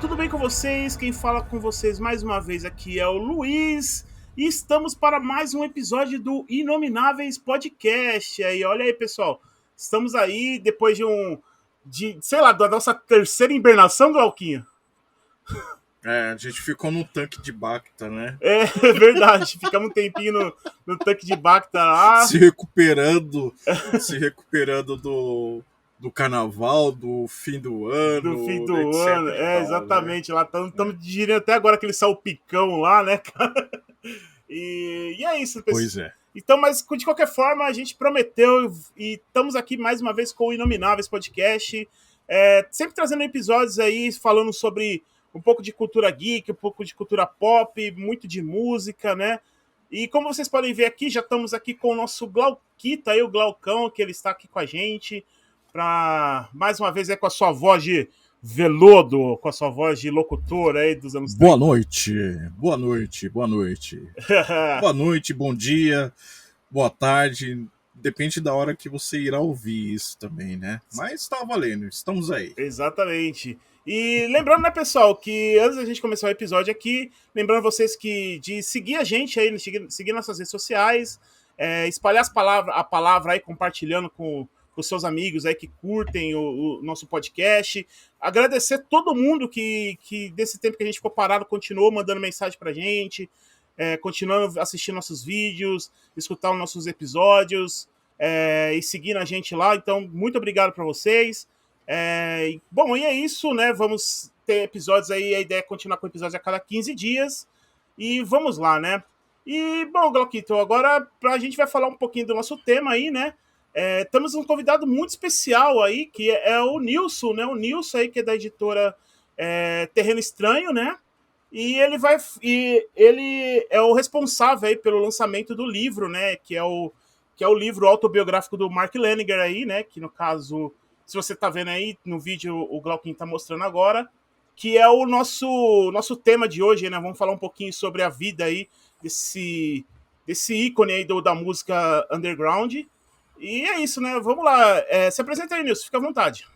tudo bem com vocês? Quem fala com vocês mais uma vez aqui é o Luiz e estamos para mais um episódio do Inomináveis Podcast. Aí, olha aí, pessoal, estamos aí depois sei lá, da nossa terceira hibernação, Glauquinho. A gente ficou num tanque de Bacta, né? É verdade, ficamos um tempinho no tanque de Bacta lá. se recuperando do carnaval, do fim do Do fim ano, do etc ano, e tal, né? exatamente. Lá estamos digerindo até agora aquele salpicão lá, né, cara? E é isso, Pois pessoal. é. Então, mas de qualquer forma, a gente prometeu e estamos aqui mais uma vez com o Inomináveis Podcast. Sempre trazendo episódios aí falando sobre um pouco de cultura geek, um pouco de cultura pop, muito de música, né? E como vocês podem ver aqui, já estamos aqui com o nosso Glauquita, aí o Glaucão, que ele está aqui com a gente, para mais uma vez com a sua voz de veludo, com a sua voz de locutor aí dos anos Boa 30. noite, boa noite, boa noite. Boa noite, bom dia, boa tarde. Depende da hora que você irá ouvir isso também, né? Mas tá valendo, estamos aí. Exatamente. E lembrando, né, pessoal, que antes da gente começar o episódio aqui, lembrando vocês de seguir a gente aí, seguir nossas redes sociais, espalhar a palavra aí, compartilhando com os seus amigos aí que curtem o nosso podcast. Agradecer todo mundo que desse tempo que a gente ficou parado, continuou mandando mensagem pra gente, continuando assistindo nossos vídeos, escutar os nossos episódios, e seguindo a gente lá. Então, muito obrigado para vocês. Bom, e é isso, né? Vamos ter episódios aí, a ideia é continuar com episódios a cada 15 dias. E vamos lá, né? E, bom, Glauquito, agora a gente vai falar um pouquinho do nosso tema aí, né? Temos um convidado muito especial aí, que é o Nilson, né? O Nilson aí, que é da editora Terreno Estranho, né? E ele é o responsável aí pelo lançamento do livro, né? Que é o livro autobiográfico do Mark Laniger aí, né? Que no caso, se você tá vendo aí no vídeo, o Glauquinho tá mostrando agora, que é o nosso tema de hoje, né? Vamos falar um pouquinho sobre a vida aí desse ícone aí da música underground. E é isso, né? Vamos lá. Se apresenta aí, Nilson, fica à vontade.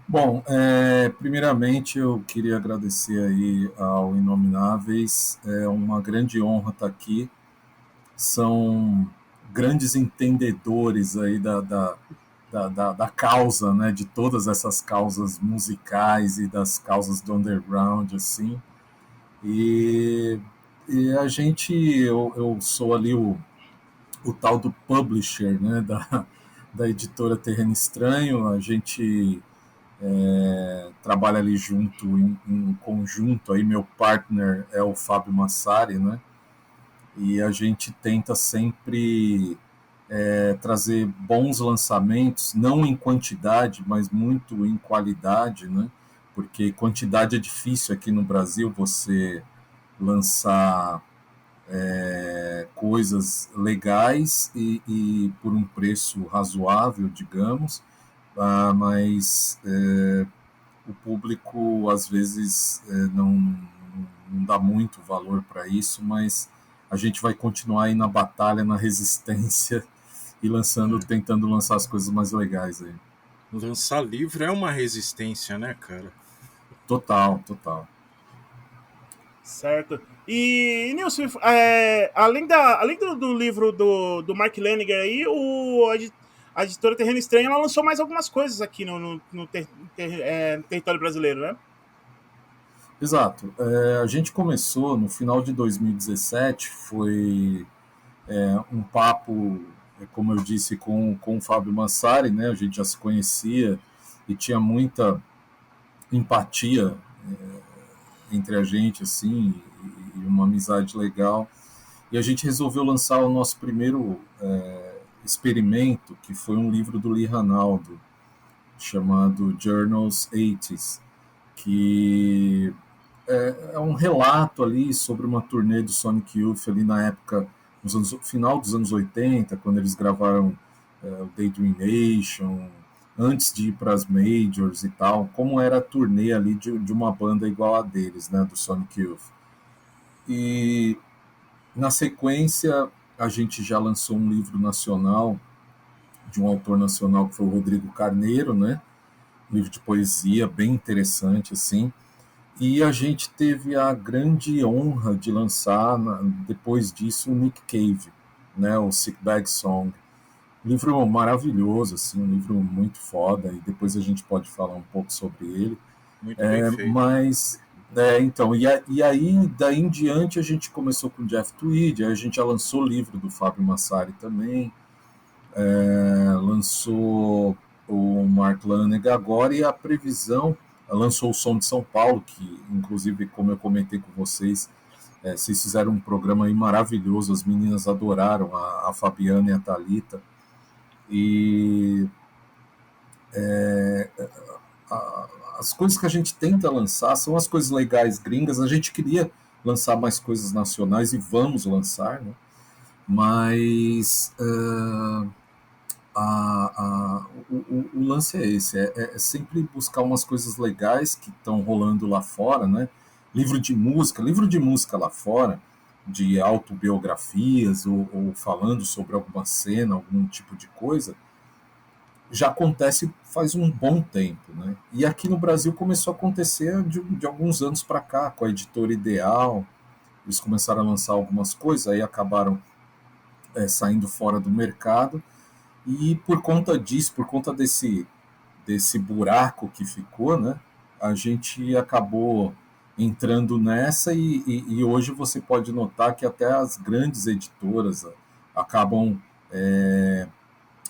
Bom, primeiramente eu queria agradecer aí ao Inomináveis, é uma grande honra estar aqui, são grandes entendedores aí da causa, né, de todas essas causas musicais e das causas do underground, assim, e, eu sou ali o tal do publisher, né, da editora Terreno Estranho, a gente trabalha ali junto, em conjunto, aí meu partner é o Fábio Massari, né? E a gente tenta sempre trazer bons lançamentos, não em quantidade, mas muito em qualidade, né? Porque quantidade é difícil aqui no Brasil, você lançar coisas legais e por um preço razoável, digamos, mas o público às vezes não dá muito valor para isso, mas a gente vai continuar aí na batalha, na resistência e tentando lançar as coisas mais legais aí. Lançar livro é uma resistência, né, cara? Total, total. Certo. E, Nilson, além do livro do Mark Laniger aí, a editora Terreno Estranho ela lançou mais algumas coisas aqui no território brasileiro, né? Exato. A gente começou no final de 2017, foi um papo, como eu disse, com o Fábio Massari, né? A gente já se conhecia e tinha muita empatia entre a gente, assim, e uma amizade legal. E a gente resolveu lançar o nosso primeiro experimento, que foi um livro do Lee Ranaldo, chamado Journals 80s, que é um relato ali sobre uma turnê do Sonic Youth ali na época, final dos anos 80, quando eles gravaram o Daydream Nation, antes de ir para as majors e tal, como era a turnê ali de uma banda igual a deles, né, do Sonic Youth. E na sequência a gente já lançou um livro nacional de um autor nacional que foi o Rodrigo Carneiro, né? livro de poesia bem interessante, assim. E a gente teve a grande honra de lançar, depois disso, o Nick Cave, né, o Sick Bag Song. Livro maravilhoso, assim, um livro muito foda, e depois a gente pode falar um pouco sobre ele. Muito bem feito. Mas, então, e aí, daí em diante, a gente começou com o Jeff Tweedy, aí a gente já lançou o livro do Fábio Massari também, lançou o Mark Lanegan agora, e a previsão, lançou o Som de São Paulo, que, inclusive, como eu comentei com vocês, vocês fizeram um programa aí maravilhoso, as meninas adoraram, a Fabiana e a Thalita, e as coisas que a gente tenta lançar são as coisas legais gringas. A gente queria lançar mais coisas nacionais e vamos lançar, né? Mas o lance é esse, é sempre buscar umas coisas legais que estão rolando lá fora, né? Livro de música lá fora, de autobiografias ou falando sobre alguma cena, algum tipo de coisa, já acontece faz um bom tempo, né? E aqui no Brasil começou a acontecer de alguns anos para cá, com a Editora Ideal, eles começaram a lançar algumas coisas, aí acabaram saindo fora do mercado, e por conta disso, por conta desse buraco que ficou, né? A gente acabou entrando nessa, e hoje você pode notar que até as grandes editoras acabam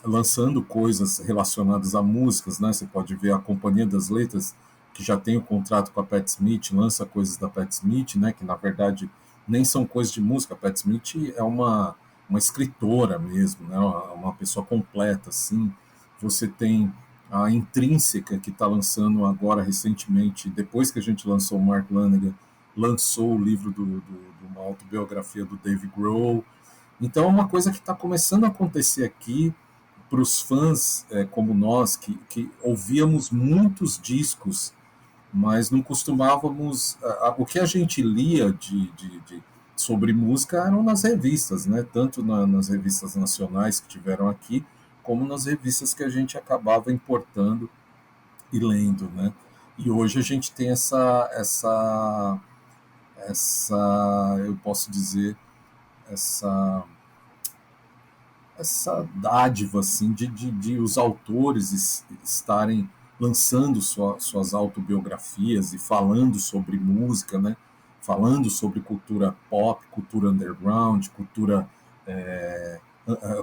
lançando coisas relacionadas a músicas, né? Você pode ver a Companhia das Letras, que já tem o contrato com a Pat Smith, lança coisas da Pat Smith, né? Que na verdade nem são coisas de música. A Pat Smith é uma escritora mesmo, né? Uma pessoa completa, assim. Você tem a Intrínseca, que está lançando agora recentemente, depois que a gente lançou o Mark Lanegan, lançou o livro de uma autobiografia do Dave Grohl. Então é uma coisa que está começando a acontecer aqui para os fãs como nós, que ouvíamos muitos discos, mas não costumávamos. O que a gente lia sobre música eram nas revistas, né? Tanto nas revistas nacionais que tiveram aqui, como nas revistas que a gente acabava importando e lendo, né? E hoje a gente tem eu posso dizer, essa essa dádiva assim de os autores estarem lançando suas autobiografias e falando sobre música, né? Falando sobre cultura pop, cultura underground, cultura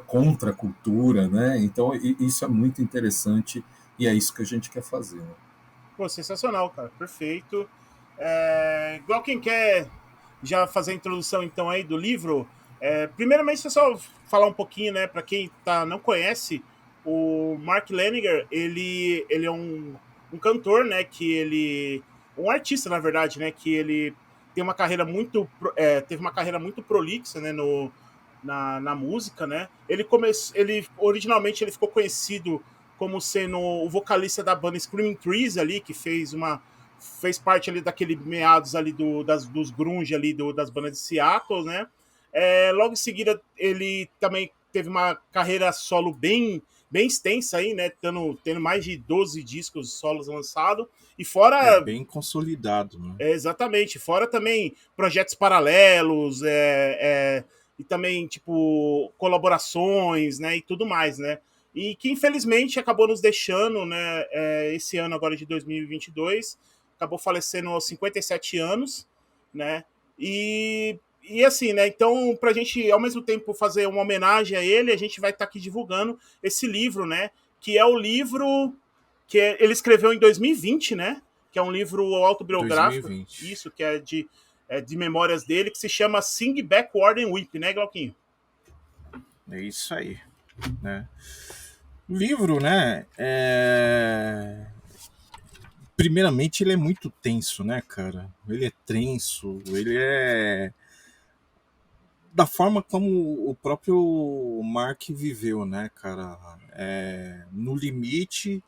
contracultura, né? Então isso é muito interessante e é isso que a gente quer fazer. Né? Pô, sensacional, cara. Perfeito. Igual quem quer já fazer a introdução, então, aí do livro, primeiramente, é só falar um pouquinho, né, para quem não conhece, o Mark Lanegan, ele é um cantor, né, um artista, na verdade, né, que ele tem uma carreira teve uma carreira muito prolixa, né, na música, né. Originalmente, ele ficou conhecido como sendo o vocalista da banda Screaming Trees ali, que fez parte ali daquele meados ali dos grunge ali das bandas de Seattle, né? Logo em seguida ele também teve uma carreira solo bem extensa aí, né? Tendo mais de 12 discos solos lançados. E fora. Bem consolidado, né? Exatamente. Fora também projetos paralelos, e também, tipo, colaborações, né? E tudo mais, né? E que infelizmente acabou nos deixando, né? Esse ano agora de 2022, acabou falecendo aos 57 anos, né? E assim, né? Então, pra gente, ao mesmo tempo, fazer uma homenagem a ele, a gente vai estar aqui divulgando esse livro, né? Que é o livro que ele escreveu em 2020, né? Que é um livro autobiográfico, 2020. isso, que é de memórias dele, que se chama Sing Backward and Weep, né, Glauquinho? É isso aí, né? O livro, né, primeiramente ele é muito tenso, né, cara? Ele é tenso, ele é da forma como o próprio Mark viveu, né, cara? No limite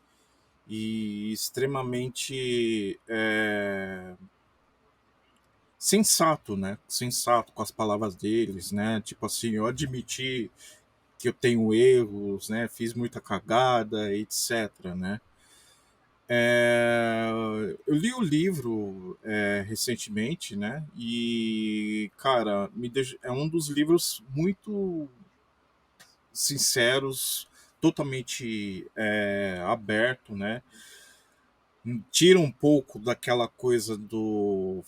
e extremamente sensato, né? Sensato com as palavras deles, né? Tipo assim, eu admiti que eu tenho erros, né? Fiz muita cagada, etc, né? Eu li o livro recentemente, né? E, cara, é um dos livros muito sinceros, totalmente aberto, né? Tira um pouco daquela coisa do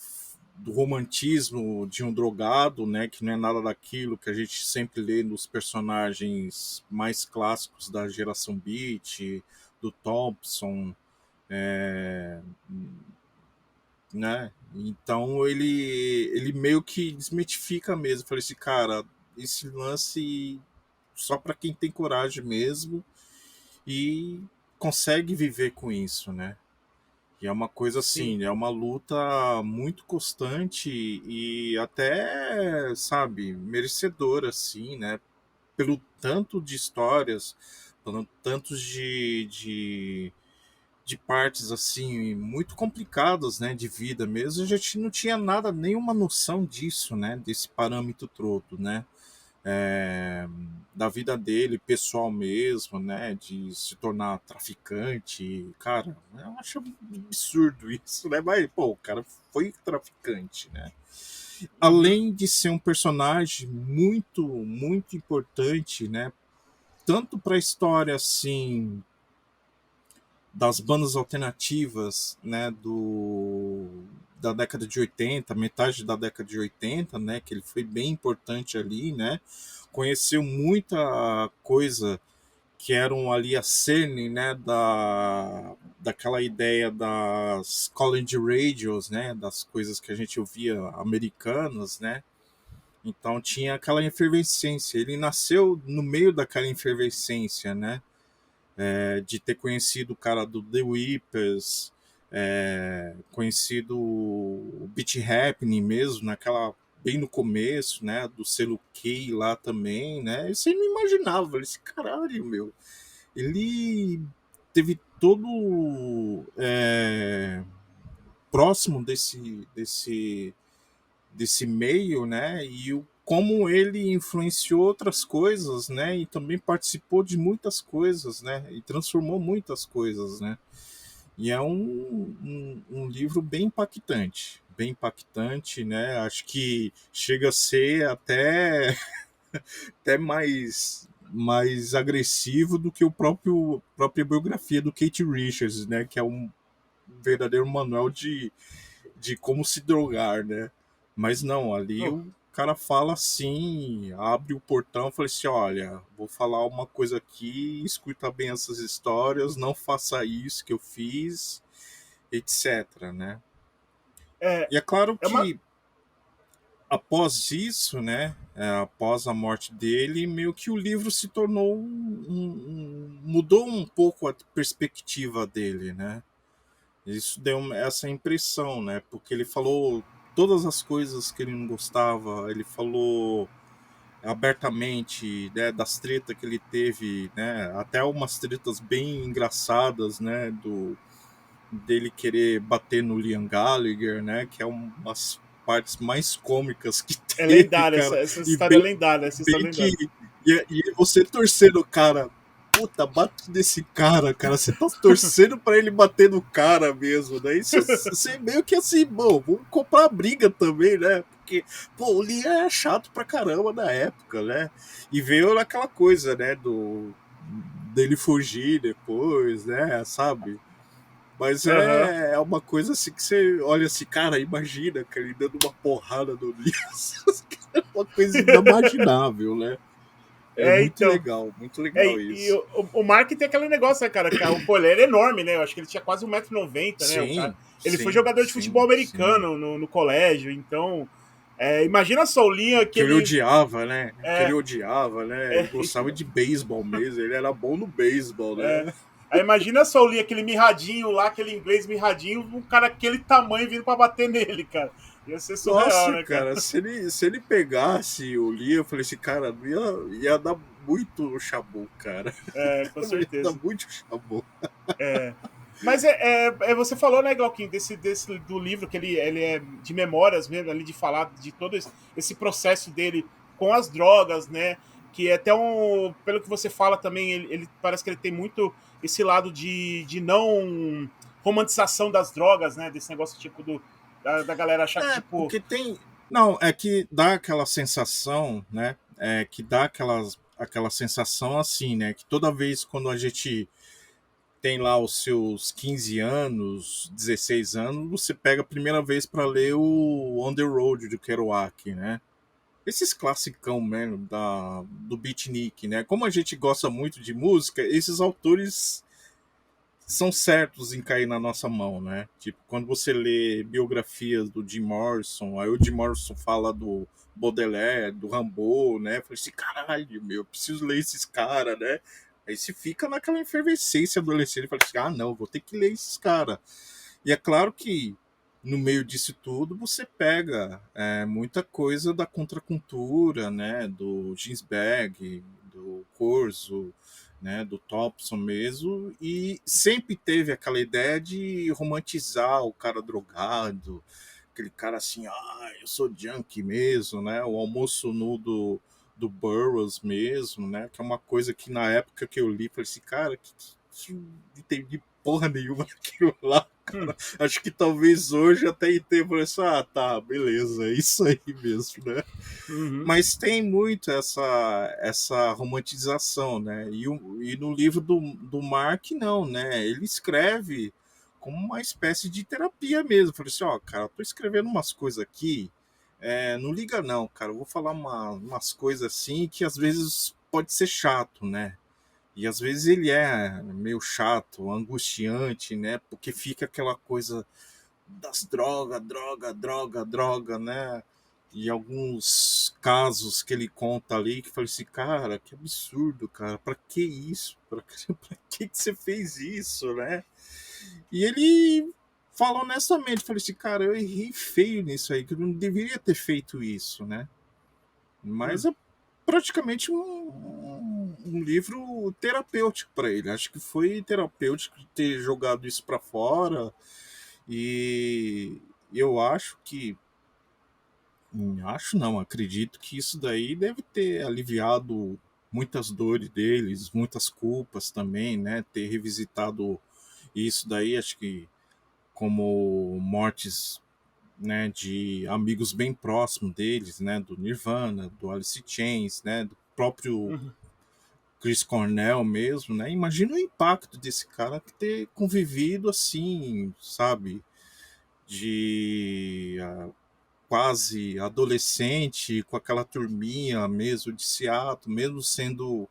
romantismo de um drogado, né? Que não é nada daquilo que a gente sempre lê nos personagens mais clássicos da geração Beat, do Thompson, é, né? Então ele meio que desmitifica mesmo. Falei assim, cara, esse lance só para quem tem coragem mesmo e consegue viver com isso, né? E é uma coisa Sim, assim, é uma luta muito constante e até, sabe, merecedora, assim, né? Pelo tanto de histórias, pelo tanto de partes, assim, muito complicadas, né, de vida mesmo. A gente não tinha nada, nenhuma noção disso, né? Desse parâmetro todo, né? é, da vida dele, pessoal mesmo, né? De se tornar traficante. Cara, eu acho absurdo isso, né? Mas, pô, o cara foi traficante, né? uhum, Além de ser um personagem muito, muito importante, né? Tanto para a história, assim, das bandas alternativas, né, da década de 80, metade da década de 80, né, que ele foi bem importante ali, né, conheceu muita coisa que eram ali a cerne, né, daquela ideia das college radios, né, das coisas que a gente ouvia americanas, né, então tinha aquela efervescência, ele nasceu no meio daquela efervescência, né, de ter conhecido o cara do The Whippers, conhecido o Beat Happening mesmo, naquela bem no começo, né, do selo K lá também, né, e você não imaginava, esse caralho, meu, ele teve todo próximo desse meio, né? E como ele influenciou outras coisas, né? E também participou de muitas coisas, né? E transformou muitas coisas, né? E é um livro bem impactante, né? Acho que chega a ser até mais agressivo do que o própria biografia do Kate Richards, né? Que é um verdadeiro manual de como se drogar, né? Mas não, ali oh, o cara fala assim, abre o portão e fala assim, olha, vou falar uma coisa aqui, escuta bem essas histórias, não faça isso que eu fiz, etc, né? é, E é claro é uma, que após isso, né, após a morte dele, meio que o livro se tornou mudou um pouco a perspectiva dele, né? Isso deu essa impressão, né? Porque ele falou todas as coisas que ele não gostava, ele falou abertamente, né, das tretas que ele teve, né? Até umas tretas bem engraçadas, né? Dele querer bater no Liam Gallagher, né? Que é umas partes mais cômicas que é teve, lendária, cara. essa E história é bem, lendária, essa história bem é que. lendária. E você torcendo, cara, puta, bate nesse cara, você tá torcendo pra ele bater no cara mesmo, né? Isso você meio que assim, bom, vamos comprar a briga também, né? Porque, pô, o Lee é chato pra caramba na época, né? E veio naquela coisa, né, dele fugir depois, né, sabe? Mas Aham. é uma coisa assim que você olha assim, cara, imagina, cara, ele dando uma porrada no Lee. É uma coisa inimaginável, né? É Então. muito legal E isso. o Mark tem aquele negócio, né, cara? Que pô, ele era enorme, né? Eu acho que ele tinha quase 1,90 m, né? O cara, Sim, ele foi sim, jogador de futebol sim, sim. americano no colégio, então. Imagina só o Linha que Que ele ele. odiava, né? Que ele É, odiava, né? Ele é, gostava de beisebol mesmo, ele era bom no beisebol, é. né? Aí imagina só o Linha, aquele mirradinho lá, aquele inglês mirradinho, um cara aquele tamanho vindo pra bater nele, cara. Ia ser surreal, Nossa, né, cara? cara, se ele pegasse o Lee, eu falei assim, cara, ia dar muito chabu, cara. Com Ia dar certeza. muito chabu. Mas você falou, né, Glauquinho, desse do livro, que ele é de memórias mesmo, ali de falar de todo esse processo dele com as drogas, né? Que é até pelo que você fala também, ele parece que ele tem muito esse lado de não romantização das drogas, né? Desse negócio tipo da galera achar que, tipo. Porque tem. Não, é que dá aquela sensação, né? É que dá aquela sensação assim, né? Que toda vez quando a gente tem lá os seus 15 anos, 16 anos, você pega a primeira vez para ler o On the Road do Kerouac, né? Esses classicão mesmo do beatnik, né? Como a gente gosta muito de música, esses autores são certos em cair na nossa mão, né? Tipo, quando você lê biografias do Jim Morrison, aí o Jim Morrison fala do Baudelaire, do Rimbaud, né? Eu falei assim, caralho, meu, eu preciso ler esses caras, né? Aí você fica naquela efervescência adolescente, e fala assim, ah, não, vou ter que ler esses caras. E é claro que no meio disso tudo você pega muita coisa da contracultura, né? Do Ginsberg, do Corso, né, do Thompson mesmo, e sempre teve aquela ideia de romantizar o cara drogado, aquele cara assim, eu sou junkie mesmo, né, o almoço nu do Burroughs mesmo, né, que é uma coisa que na época que eu li, falei assim, cara, que não entendi porra nenhuma daquilo lá, cara. Acho que talvez hoje até entenda, falei assim, tá, beleza, é isso aí mesmo, né. Uhum. Mas tem muito essa romantização, né? E no livro do Mark, não, né? Ele escreve como uma espécie de terapia mesmo. Falei assim, cara, eu tô escrevendo umas coisas aqui, não liga não, cara, eu vou falar umas coisas assim que às vezes pode ser chato, né? E às vezes ele é meio chato, angustiante, né? Porque fica aquela coisa das droga, né? E alguns casos que ele conta ali que eu falei assim, cara, que absurdo, cara, pra que isso? Pra que você fez isso, né? E ele fala honestamente, falei assim, cara, eu errei feio nisso aí, que eu não deveria ter feito isso, né? Mas é praticamente um livro terapêutico para ele. Acho que foi terapêutico ter jogado isso para fora. E eu acho que. Acho não, acredito que isso daí deve ter aliviado muitas dores deles, muitas culpas também, né? Ter revisitado isso daí, acho que como mortes, né, de amigos bem próximos deles, né? Do Nirvana, do Alice in Chains, né? Do próprio Chris Cornell mesmo, né? Imagina o impacto desse cara ter convivido assim, sabe? De quase adolescente, com aquela turminha mesmo de Seattle, mesmo sendo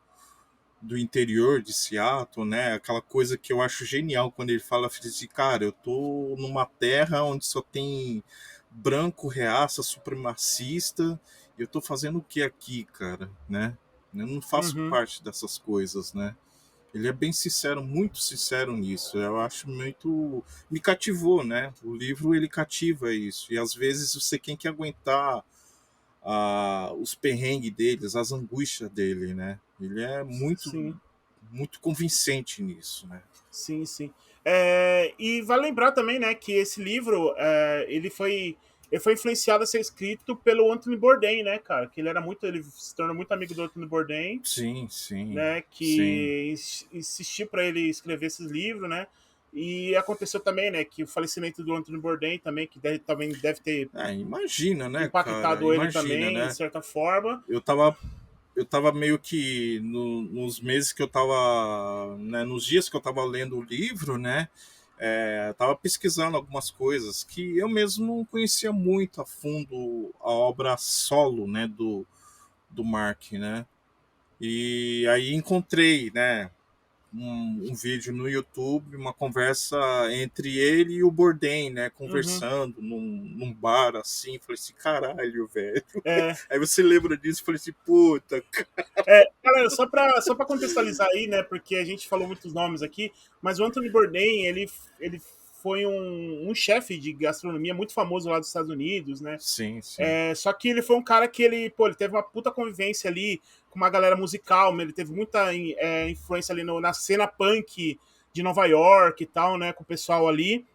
do interior de Seattle, né? Aquela coisa que eu acho genial quando ele fala assim, cara, eu tô numa terra onde só tem branco, reaça, supremacista, e eu tô fazendo o que aqui, cara, né? Eu não faço parte dessas coisas, né? Ele é bem sincero, muito sincero nisso. Eu acho muito. Me cativou, né? O livro ele cativa isso. E às vezes você tem que aguentar os perrengues deles, as angústias dele, né? Ele é muito, Sim. muito convincente nisso, né? Sim, sim. E vale lembrar também, né, que esse livro, ele foi influenciado a ser escrito pelo Anthony Bourdain, né, cara? Que ele se tornou muito amigo do Anthony Bourdain, Sim, sim, né, sim. que insistiu para ele escrever esses livros, né? E aconteceu também, né, que o falecimento do Anthony Bourdain também, também deve ter Imagina, né, cara? impactado ele Imagina, também, de né? certa forma. Eu tava eu tava meio que nos meses que eu tava, né, nos dias que eu tava lendo o livro, né, tava pesquisando algumas coisas que eu mesmo não conhecia muito a fundo a obra solo, né, do Mark, né, e aí encontrei, né, um vídeo no YouTube, uma conversa entre ele e o Bourdain, né, Uhum. conversando num bar assim, falei assim, caralho, velho. É, Aí você lembra disso, falei assim, puta. Galera, só pra contextualizar aí, né, porque a gente falou muitos nomes aqui, mas o Anthony Bourdain, ele foi um chefe de gastronomia muito famoso lá dos Estados Unidos, né? Sim, sim. Só que ele foi um cara que ele teve uma puta convivência ali com uma galera musical, né? Ele teve muita influência ali na cena punk de Nova York e tal, né, com o pessoal ali.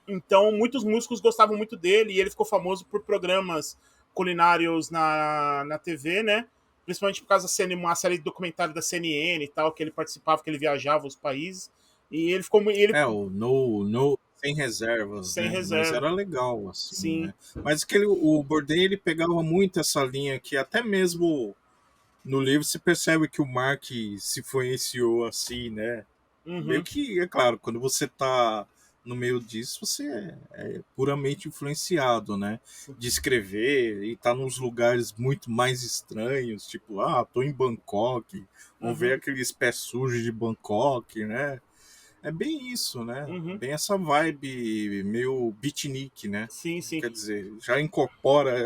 Então, muitos músicos gostavam muito dele e ele ficou famoso por programas culinários na TV, né? Principalmente por causa da uma série de documentário da CNN e tal, que ele participava, que ele viajava os países. E ele ficou. Ele, O No sem reservas, Sem né? Mas reserva. era legal, assim, Sim. né? Mas o Bourdain, ele pegava muito essa linha que até mesmo no livro se percebe que o Mark se influenciou assim, né? Meio Uhum. que, é claro, quando você tá no meio disso, você é puramente influenciado, né? De escrever e tá nos lugares muito mais estranhos, tipo, tô em Bangkok, vamos Uhum. ver aqueles pés sujos de Bangkok, né? É bem isso, né? Uhum. Bem essa vibe meio beatnik, né? Sim, sim. Quer dizer, já incorpora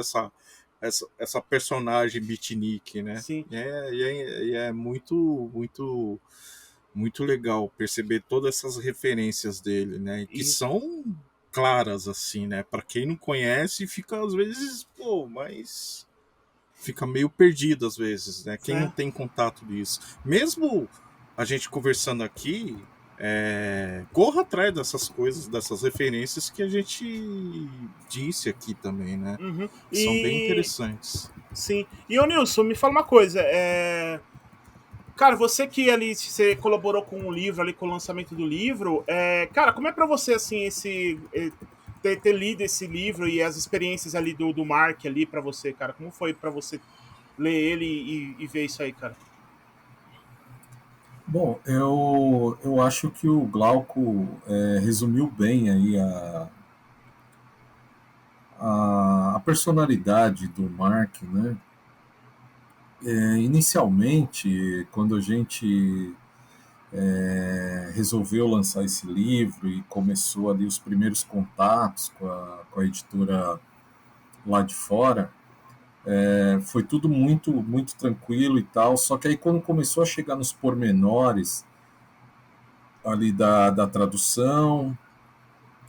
essa personagem beatnik, né? Sim. E é muito, muito, muito legal perceber todas essas referências dele, né? Que Isso. são claras, assim, né? Para quem não conhece, fica às vezes, pô, mas fica meio perdido às vezes, né? Quem não É. tem contato disso. Mesmo a gente conversando aqui, corra atrás dessas coisas, dessas referências que a gente disse aqui também, né? Uhum. Que são bem E interessantes. sim. E ô Nilson, me fala uma coisa. Cara, você que ali você colaborou com o livro, ali com o lançamento do livro, cara, como é pra você assim ter lido esse livro e as experiências ali do Mark ali pra você, cara? Como foi pra você ler ele e ver isso aí, cara? Bom, eu acho que o Glauco resumiu bem aí a personalidade do Mark, né? Inicialmente, quando a gente resolveu lançar esse livro e começou ali os primeiros contatos com a editora lá de fora, foi tudo muito, muito tranquilo e tal. Só que aí quando começou a chegar nos pormenores ali da tradução,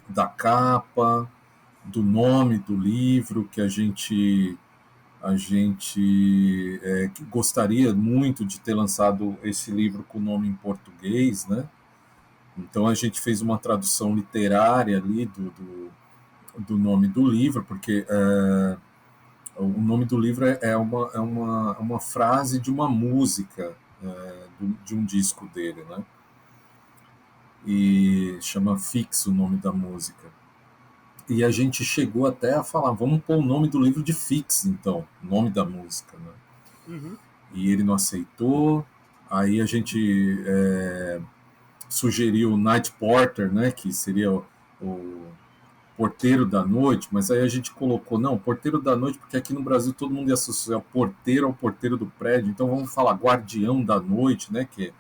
da capa, do nome do livro que a gente gostaria muito de ter lançado esse livro com o nome em português, né? Então a gente fez uma tradução literária ali do nome do livro, porque o nome do livro é uma frase de uma música de um disco dele, né? E chama Fix o nome da música. E a gente chegou até a falar, vamos pôr o nome do livro de Fix, então, o nome da música, né? Uhum. E ele não aceitou. Aí a gente sugeriu Night Porter, né? Que seria o porteiro da noite, mas aí a gente colocou, não, porteiro da noite, porque aqui no Brasil todo mundo ia associar porteiro ao porteiro do prédio, então vamos falar guardião da noite, né? Que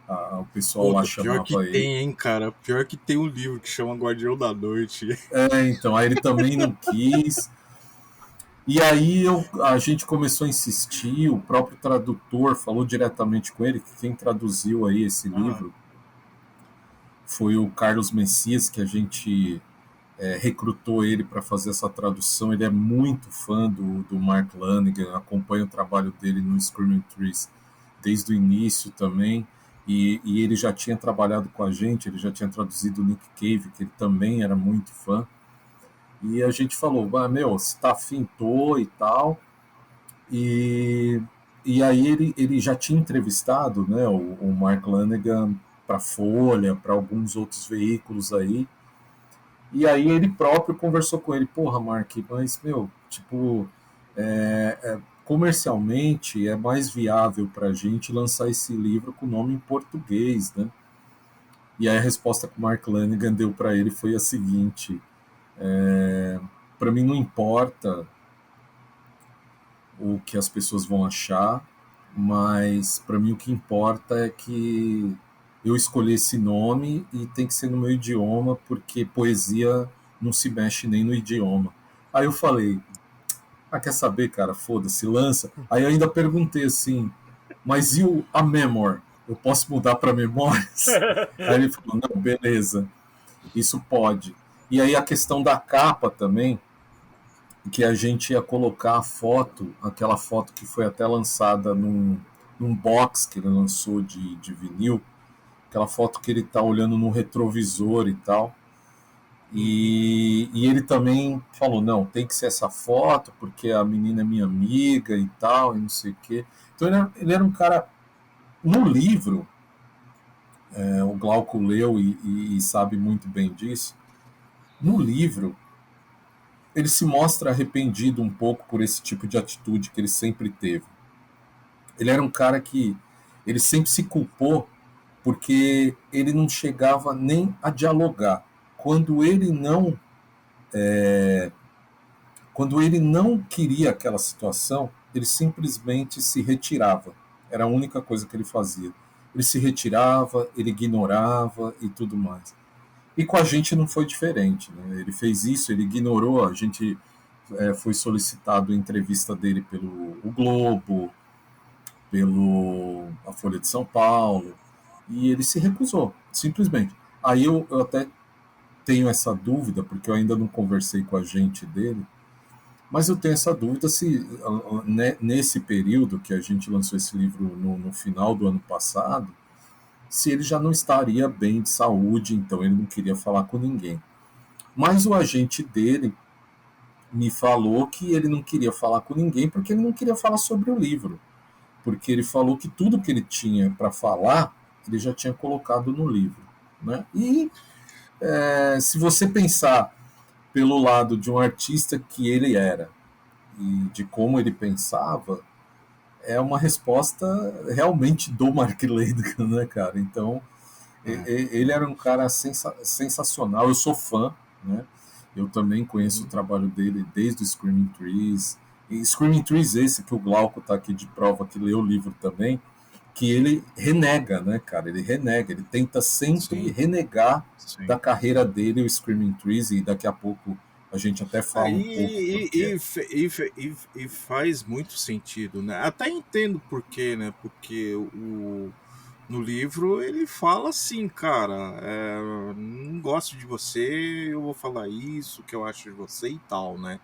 o pessoal lá Puta, pior que chamava ele. tem, hein, cara? Pior que tem um livro que chama Guardião da Noite. Então, aí ele também não quis. E aí a gente começou a insistir, o próprio tradutor falou diretamente com ele, que quem traduziu aí esse Ah, livro foi o Carlos Messias, que a gente recrutou ele para fazer essa tradução. Ele é muito fã do Mark Lanigan, acompanha o trabalho dele no Screaming Trees desde o início também. E ele já tinha trabalhado com a gente, ele já tinha traduzido o Nick Cave, que ele também era muito fã. E a gente falou, meu, se tá afim, tô e tal. E, e aí ele já tinha entrevistado, né, o Mark Lanegan para Folha, para alguns outros veículos aí. E aí ele próprio conversou com ele, porra, Mark, mas, meu, tipo, comercialmente é mais viável para a gente lançar esse livro com o nome em português, né? E aí a resposta que o Mark Lanegan deu para ele foi a seguinte: para mim não importa o que as pessoas vão achar, mas para mim o que importa é que eu escolhi esse nome e tem que ser no meu idioma, porque poesia não se mexe nem no idioma. Aí eu falei, quer saber, cara, foda-se, lança. Aí eu ainda perguntei assim, mas a Memoir? Eu posso mudar para Memórias? Aí ele falou, não, beleza, isso pode. E aí a questão da capa também, que a gente ia colocar a foto, aquela foto que foi até lançada num box que ele lançou de vinil, aquela foto que ele tá olhando no retrovisor e tal. uhum. E ele também falou, não, tem que ser essa foto, porque a menina é minha amiga e tal, e não sei o quê. Então ele era um cara, no livro, o Glauco leu e sabe muito bem disso, No livro, ele se mostra arrependido um pouco por esse tipo de atitude que ele sempre teve. Ele era um cara que ele sempre se culpou porque ele não chegava nem a dialogar. Quando ele não, quando ele não queria aquela situação, ele simplesmente se retirava. Era a única coisa que ele fazia. Ele se retirava, ele ignorava e tudo mais. E com a gente não foi diferente, né? Ele fez isso, ele ignorou, a gente foi solicitado a entrevista dele pelo o Globo, pelo a Folha de São Paulo, e ele se recusou, simplesmente. Aí eu até tenho essa dúvida, porque eu ainda não conversei com a gente dele, mas eu tenho essa dúvida se nesse período que a gente lançou esse livro no final do ano passado, se ele já não estaria bem de saúde, então ele não queria falar com ninguém. Mas o agente dele me falou que ele não queria falar com ninguém porque ele não queria falar sobre o livro. Porque ele falou que tudo que ele tinha para falar, ele já tinha colocado no livro. Né? E se você pensar pelo lado de um artista que ele era e de como ele pensava, é uma resposta realmente do Mark Lanegan, né, cara? Então, ele era um cara sensacional. Eu sou fã, né? Eu também conheço o trabalho dele desde o Screaming Trees. E Screaming Trees esse que o Glauco tá aqui de prova, que leu o livro também, que ele renega, né, cara? Ele renega, ele tenta sempre renegar da carreira dele o Screaming Trees, e daqui a pouco a gente até fala um pouco porque... E faz muito sentido, né? Até entendo por quê, né? Porque no livro ele fala assim, cara, não gosto de você, eu vou falar isso, que eu acho de você e tal, né?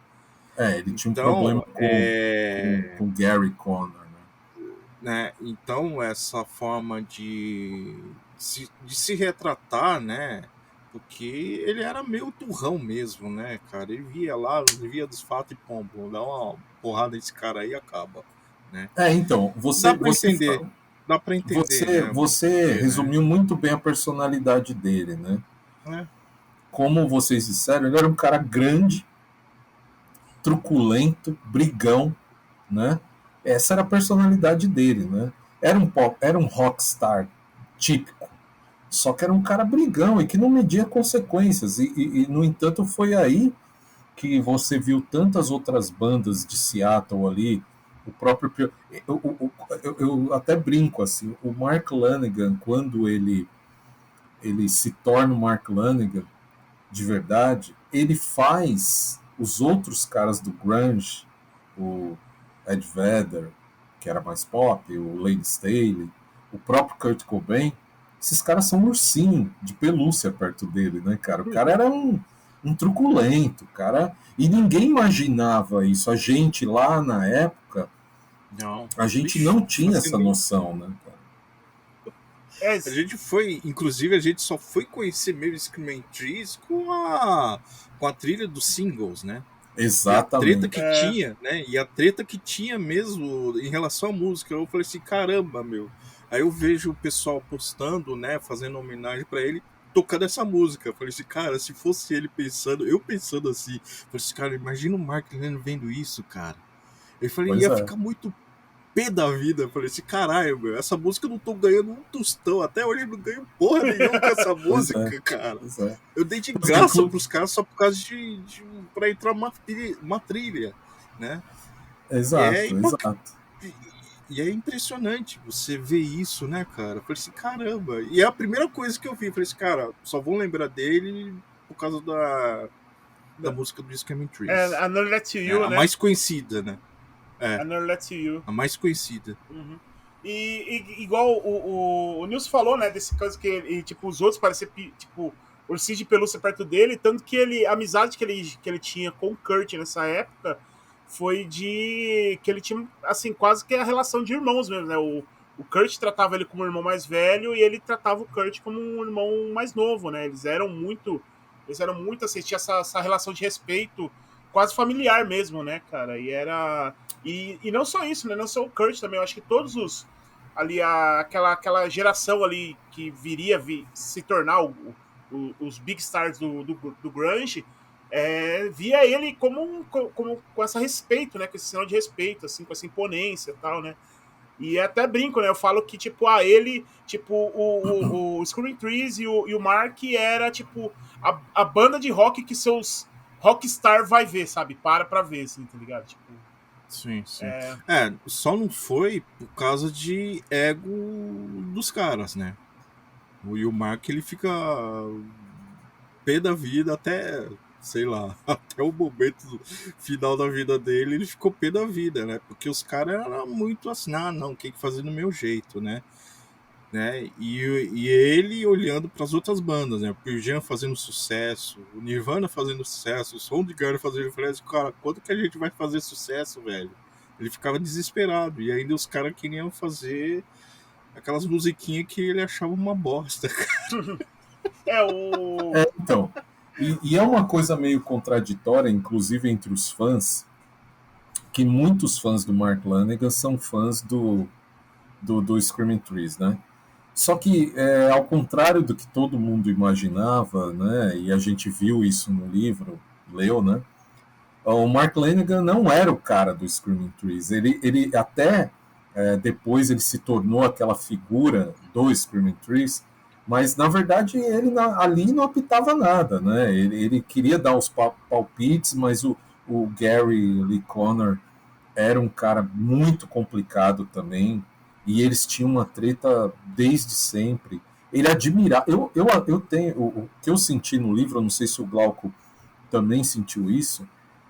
Ele tinha um problema com Gary Connor, né? Então essa forma de se retratar, né? Porque ele era meio turrão mesmo, né, cara? Ele via lá, ele via dos fatos e pombo, dá uma porrada nesse cara aí e acaba, né? Então, Dá para entender. Dá para entender, né? Você resumiu muito bem a personalidade dele, né? Como vocês disseram, ele era um cara grande, truculento, brigão, né? Essa era a personalidade dele, né? Era um rockstar típico, só que era um cara brigão e que não media consequências. E no entanto, foi aí que você viu tantas outras bandas de Seattle ali, o próprio. Eu até brinco assim, o Mark Lanegan, quando ele se torna o Mark Lanegan de verdade, ele faz os outros caras do grunge, o Ed Vedder, que era mais pop, o Lane Staley, o próprio Kurt Cobain, esses caras são um ursinho de pelúcia perto dele, né, cara? O cara era um truculento, cara, e ninguém imaginava isso. A gente lá na época, a gente não tinha essa noção, né, cara? A gente foi, inclusive, a gente só foi conhecer mesmo Screaming Trees com a trilha dos singles, né? Exatamente. E a treta que tinha, né? E a treta que tinha mesmo em relação à música. Eu falei assim, caramba, meu. Aí eu vejo o pessoal postando, né? Fazendo homenagem para ele, tocando essa música. Eu falei assim, cara, se fosse ele pensando, eu pensando assim, eu falei assim, cara, imagina o Mark Lennon vendo isso, cara. Eu falei, ia ficar muito pé da vida. Eu falei assim, caralho, meu, essa música eu não tô ganhando um tostão. Até hoje eu não ganho porra nenhuma com essa música, cara. Eu dei de graça pros caras só por causa pra entrar uma trilha, né? Exato. E é impressionante você ver isso, né, cara? Eu falei assim, caramba. E é a primeira coisa que eu vi. Eu falei assim, cara, só vão lembrar dele por causa da música do Screaming Trees. A Never Let You, né? A mais conhecida, né? A Never Let You. A mais conhecida. Uhum. E igual o Nilson falou, né, desse caso que ele, tipo, os outros pareciam, tipo, ursinhos de pelúcia perto dele, tanto que a amizade que ele tinha com o Kurt nessa época foi de que ele tinha, assim, quase que a relação de irmãos mesmo, né, o Kurt tratava ele como um irmão mais velho e ele tratava o Kurt como um irmão mais novo, né, eles eram muito, assim, tinha essa relação de respeito quase familiar mesmo, né, cara, e não só isso, né? Não só o Kurt também, eu acho que todos aquela geração ali que viria se tornar os big stars do grunge, via ele como com esse respeito, né? Com esse sinal de respeito, assim, com essa imponência e tal, né? E até brinco, né? Eu falo que, tipo, ele, tipo, o Screaming Trees e o Mark era, tipo, a banda de rock que seus rockstar vai ver, sabe? Pra ver, assim, tá ligado? Tipo, Sim. Só não foi por causa de ego dos caras, né? O Mark, ele fica pé da vida até, sei lá, até o momento final da vida dele, ele ficou pé da vida, né? Porque os caras eram muito assim, não, tem que fazer do meu jeito, né? E ele olhando para as outras bandas, né? O Pearl Jam fazendo sucesso, o Nirvana fazendo sucesso, o Soundgarden fazendo, ele falou assim, cara, quando que a gente vai fazer sucesso, velho? Ele ficava desesperado, e ainda os caras queriam fazer aquelas musiquinhas que ele achava uma bosta. Então, e é uma coisa meio contraditória, inclusive entre os fãs, que muitos fãs do Mark Lanegan são fãs do Screaming Trees, né? Só que, ao contrário do que todo mundo imaginava, né, e a gente viu isso no livro, leu, né, o Mark Lanegan não era o cara do Screaming Trees. Ele até, depois ele se tornou aquela figura do Screaming Trees, mas na verdade ele ali não apitava nada, né? Ele queria dar os palpites, mas o Gary Lee Conner era um cara muito complicado também, e eles tinham uma treta desde sempre. Ele admirava. Eu tenho. O que eu senti no livro, eu não sei se o Glauco também sentiu isso,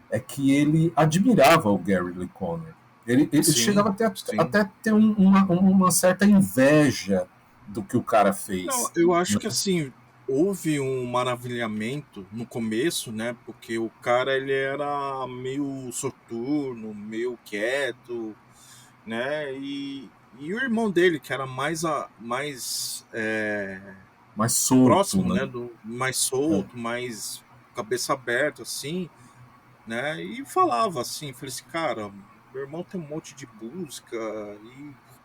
é que ele admirava o Gary Lee Conner. Ele chegava até ter uma certa inveja do que o cara Não, fez. eu acho que assim, houve um maravilhamento no começo, né? Porque o cara ele era meio soturno, meio quieto, né? E o irmão dele, que era mais Mais solto, próximo, né? né? Mais solto, mais cabeça aberta, assim, né? E falava assim, falei assim, cara, meu irmão tem um monte de música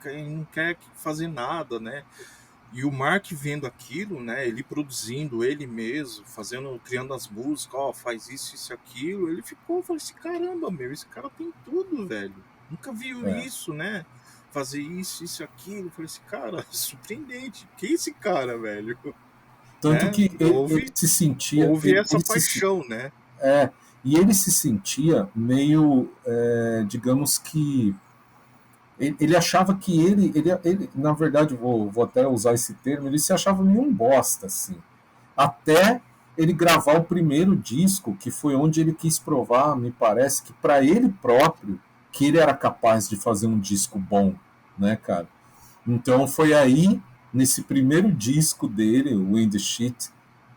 e não quer fazer nada, né? E o Mark vendo aquilo, né? Ele produzindo ele mesmo, criando as músicas, faz isso, aquilo. Ele ficou, falei assim, caramba, meu, esse cara tem tudo, velho. Nunca viu isso, né? Fazer isso, aquilo. Falei assim, cara, surpreendente. Que esse cara, velho? Tanto que ele se sentia. Houve essa paixão, né? E ele se sentia meio, digamos que. Ele achava que ele na verdade, vou até usar esse termo, ele se achava meio um bosta, assim. Até ele gravar o primeiro disco, que foi onde ele quis provar, me parece, que para ele próprio, que ele era capaz de fazer um disco bom, né, cara? Então foi aí, nesse primeiro disco dele, o In The Shit,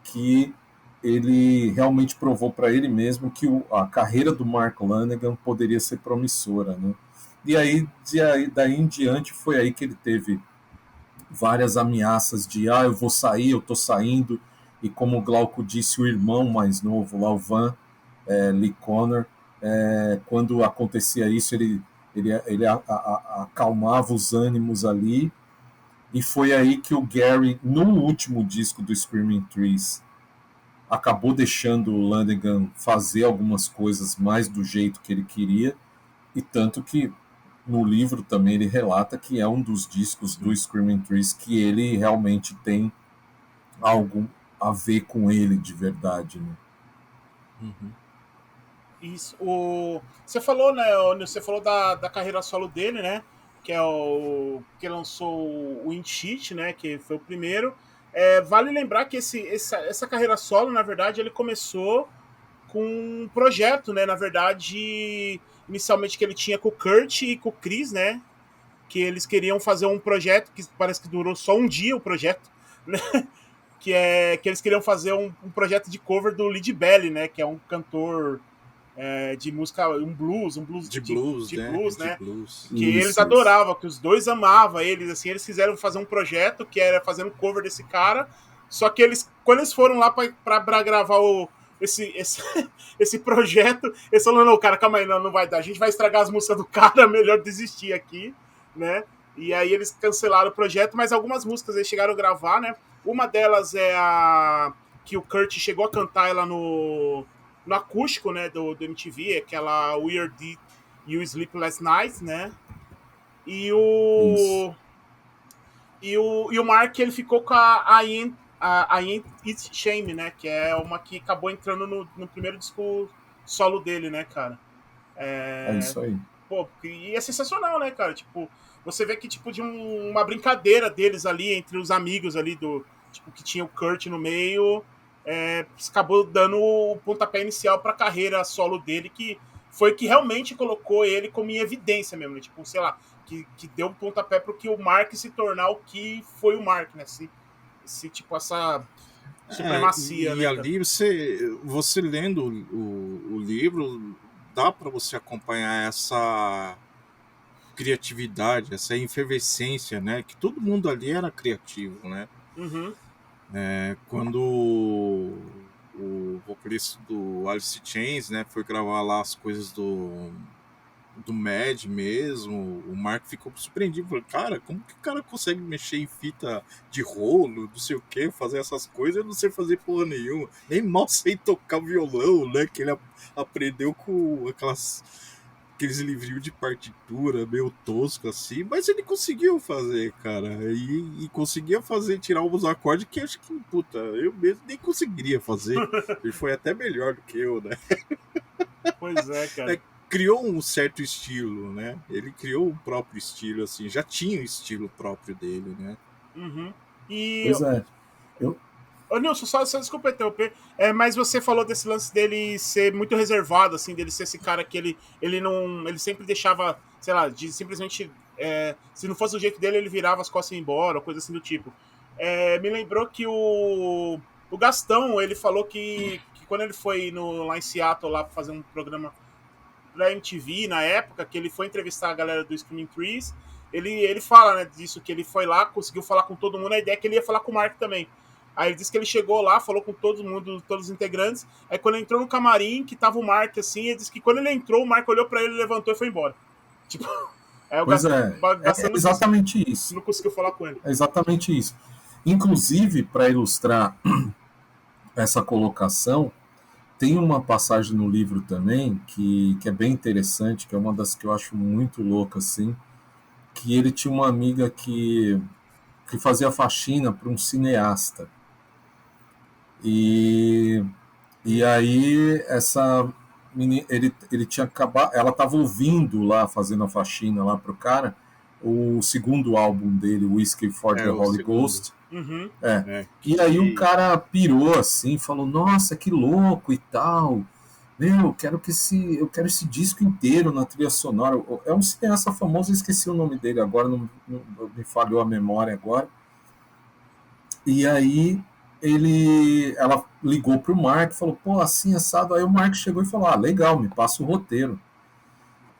que ele realmente provou para ele mesmo que a carreira do Mark Lanegan poderia ser promissora, né? E aí, daí em diante, foi aí que ele teve várias ameaças de eu vou sair, eu tô saindo, e como o Glauco disse, o irmão mais novo, lá o Van Lee Conner, quando acontecia isso, ele acalmava os ânimos ali, e foi aí que o Gary, no último disco do Screaming Trees, acabou deixando o Lanegan fazer algumas coisas mais do jeito que ele queria, e tanto que no livro também ele relata que é um dos discos do Screaming Trees que ele realmente tem algo a ver com ele de verdade, né? Uhum. Isso. Você falou, né? Você falou da carreira solo dele, né? Que é o que lançou o In Sheet, né? Que foi o primeiro. Vale lembrar que essa carreira solo, na verdade, ele começou com um projeto, né? Na verdade, inicialmente que ele tinha com o Kurt e com o Chris, né? Que eles queriam fazer um projeto que parece que durou só um dia o projeto, né? Que eles queriam fazer um projeto de cover do Lead Belly, né? Que é um cantor de música, um blues de blues, né? De blues. Que eles adoravam, que os dois amavam eles, assim, eles quiseram fazer um projeto que era fazendo um cover desse cara, só que quando eles foram lá pra gravar esse projeto, eles falaram, não, cara, calma aí, não vai dar, a gente vai estragar as músicas do cara, melhor desistir aqui, né? E aí eles cancelaram o projeto, mas algumas músicas eles chegaram a gravar, né? Uma delas é que o Kurt chegou a cantar ela no acústico, né, do MTV, aquela Weird Did You Sleep Last Night, né? E Isso. o Mark, ele ficou com a Ain't It Shame, né? Que é uma que acabou entrando no primeiro disco solo dele, né, cara? É isso aí. Pô, e é sensacional, né, cara? Tipo, você vê que, tipo, de uma brincadeira deles ali, entre os amigos ali tipo, que tinha o Kurt no meio, acabou dando o pontapé inicial pra carreira solo dele, que foi que realmente colocou ele como em evidência mesmo, né? Tipo, sei lá, que deu um pontapé pro que o Mark se tornar o que foi o Mark, né? Tipo, essa supremacia, E né, cara? ali você lendo o livro, dá para você acompanhar essa criatividade, essa efervescência, né? Que todo mundo ali era criativo, né? Uhum. Quando o vocalista do Alice in Chains, né, foi gravar lá as coisas do Mad mesmo, o Mark ficou surpreendido, falou, cara, como que o cara consegue mexer em fita de rolo, não sei o que, fazer essas coisas, eu não sei fazer porra nenhuma, nem mal sei tocar violão, né, que ele aprendeu com aqueles livrinhos de partitura meio tosco assim, mas ele conseguiu fazer, cara, e conseguia fazer, tirar uns acordes que acho que, puta, eu mesmo nem conseguiria fazer, ele foi até melhor do que eu, né. Pois é, cara. Criou um certo estilo, né? Ele criou um próprio estilo, assim, já tinha um estilo próprio dele, né? Uhum. E Pois é. Ô, Nilson, só desculpa interromper, mas você falou desse lance dele ser muito reservado, assim, dele ser esse cara que ele não. Ele sempre deixava, sei lá, de simplesmente. Se não fosse o jeito dele, ele virava as costas e ia embora, coisa assim do tipo. Me lembrou que o Gastão, ele falou que quando ele foi lá em Seattle lá pra fazer um programa pra MTV na época, que ele foi entrevistar a galera do Screaming Trees, ele fala, né, disso, que ele foi lá, conseguiu falar com todo mundo, a ideia é que ele ia falar com o Mark também. Aí ele disse que ele chegou lá, falou com todo mundo, todos os integrantes. Aí quando ele entrou no camarim, que tava o Mark assim, ele disse que quando ele entrou, o Mark olhou pra ele, levantou e foi embora. Tipo, o Pois Gastão exatamente isso. não conseguiu falar com ele. É exatamente isso. Inclusive, para ilustrar essa colocação, tem uma passagem no livro também que é bem interessante, que é uma das que eu acho muito louca, assim, que ele tinha uma amiga que fazia faxina para um cineasta. E aí ele tinha acabado, ela estava ouvindo lá, fazendo a faxina lá pro cara, o segundo álbum dele, Whiskey for the Holy segundo. Ghost. Uhum. E aí o cara pirou assim, falou, nossa, que louco e tal. Meu, eu quero esse disco inteiro na trilha sonora. É um cineasta famoso, eu esqueci o nome dele agora, não me falhou a memória agora. E aí ela ligou pro Mark, falou, pô, assim, assado. Aí o Mark chegou e falou, ah, legal, me passa o roteiro.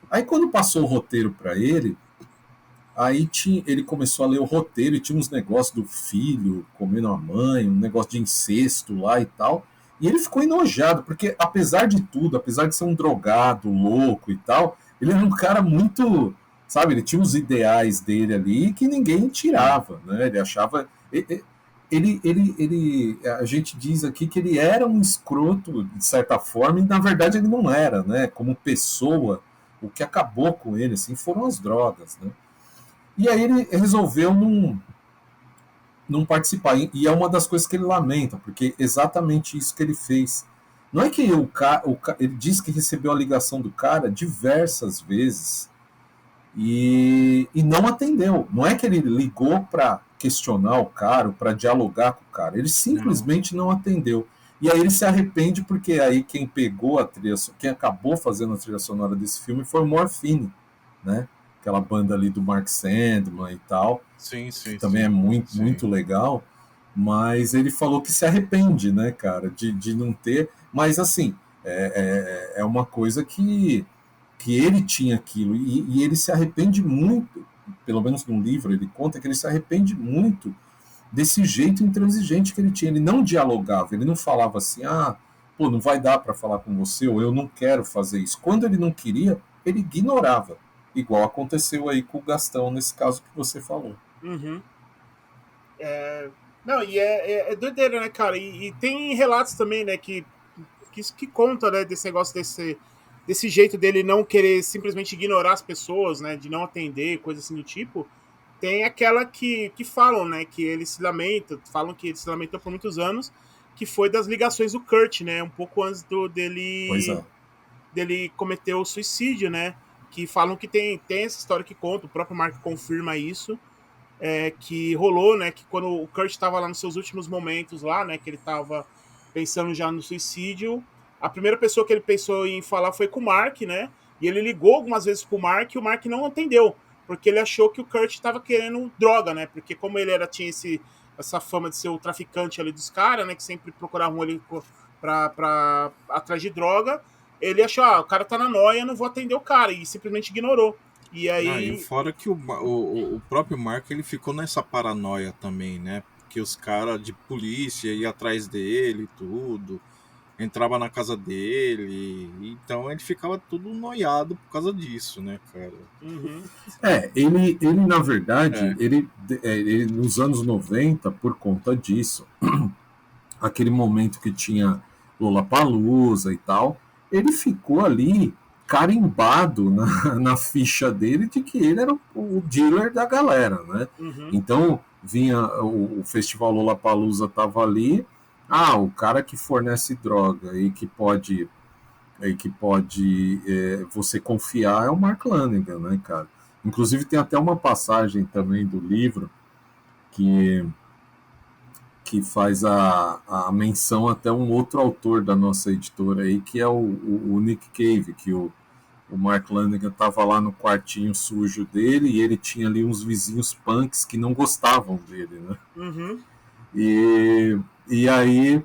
Aí quando passou o roteiro para ele, ele começou a ler o roteiro e tinha uns negócios do filho comendo a mãe, um negócio de incesto lá e tal. E ele ficou enojado, porque apesar de tudo, apesar de ser um drogado, louco e tal, ele era um cara muito, sabe, ele tinha os ideais dele ali que ninguém tirava, né? Ele achava... a gente diz aqui que ele era um escroto, de certa forma, e na verdade ele não era, né? Como pessoa, o que acabou com ele, assim, foram as drogas, né? E aí ele resolveu não participar. E é uma das coisas que ele lamenta, porque é exatamente isso que ele fez. Não é que ele diz que recebeu a ligação do cara diversas vezes e não atendeu. Não é que ele ligou para questionar o cara, para dialogar com o cara. Ele simplesmente não atendeu. E aí ele se arrepende porque aí quem pegou a trilha, quem acabou fazendo a trilha sonora desse filme foi o Morphine, né? Aquela banda ali do Mark Sandman e tal, que também é muito legal, mas ele falou que se arrepende, né, cara, de não ter, mas assim, é uma coisa que ele tinha aquilo, e ele se arrepende muito, pelo menos no livro ele conta que ele se arrepende muito desse jeito intransigente que ele tinha, ele não dialogava, ele não falava assim, pô, não vai dar para falar com você, ou eu não quero fazer isso. Quando ele não queria, ele ignorava. Igual aconteceu aí com o Gastão, nesse caso que você falou. Uhum. Não, e é doideira, né, cara? E tem relatos também, né, que conta, né, desse negócio desse jeito dele não querer simplesmente ignorar as pessoas, né, de não atender, coisa assim do tipo. Tem aquela que falam, né, que ele se lamenta, falam que ele se lamentou por muitos anos, que foi das ligações do Kurt, né, um pouco antes Pois é. dele cometer o suicídio, né, que falam que tem essa história que conta, o próprio Mark confirma isso, que rolou, né, que quando o Kurt estava lá nos seus últimos momentos lá, né, que ele estava pensando já no suicídio, a primeira pessoa que ele pensou em falar foi com o Mark, né, e ele ligou algumas vezes pro Mark e o Mark não atendeu, porque ele achou que o Kurt estava querendo droga, né, porque como ele tinha essa fama de ser o traficante ali dos caras, né, que sempre procuravam ele pra atrás de droga, ele achou, o cara tá na noia, não vou atender o cara, e simplesmente ignorou. E Ah, e aí. fora que o próprio Mark ele ficou nessa paranoia também, né? Porque os caras de polícia iam atrás dele e tudo, entrava na casa dele, então ele ficava tudo noiado por causa disso, né, cara? Uhum, Ele na verdade, É, ele nos anos 90 por conta disso, aquele momento que tinha Lollapalooza e tal, ele ficou ali carimbado na ficha dele de que ele era o dealer da galera, né? uhum. Então vinha o festival Lollapalooza tava ali, o cara que fornece droga e que pode você confiar é o Mark Lanigan, né, cara? Inclusive tem até uma passagem também do livro que que faz a menção até um outro autor da nossa editora aí, que é o Nick Cave, que o Mark Lanigan estava lá no quartinho sujo dele e ele tinha ali uns vizinhos punks que não gostavam dele, né? Uhum. E, e aí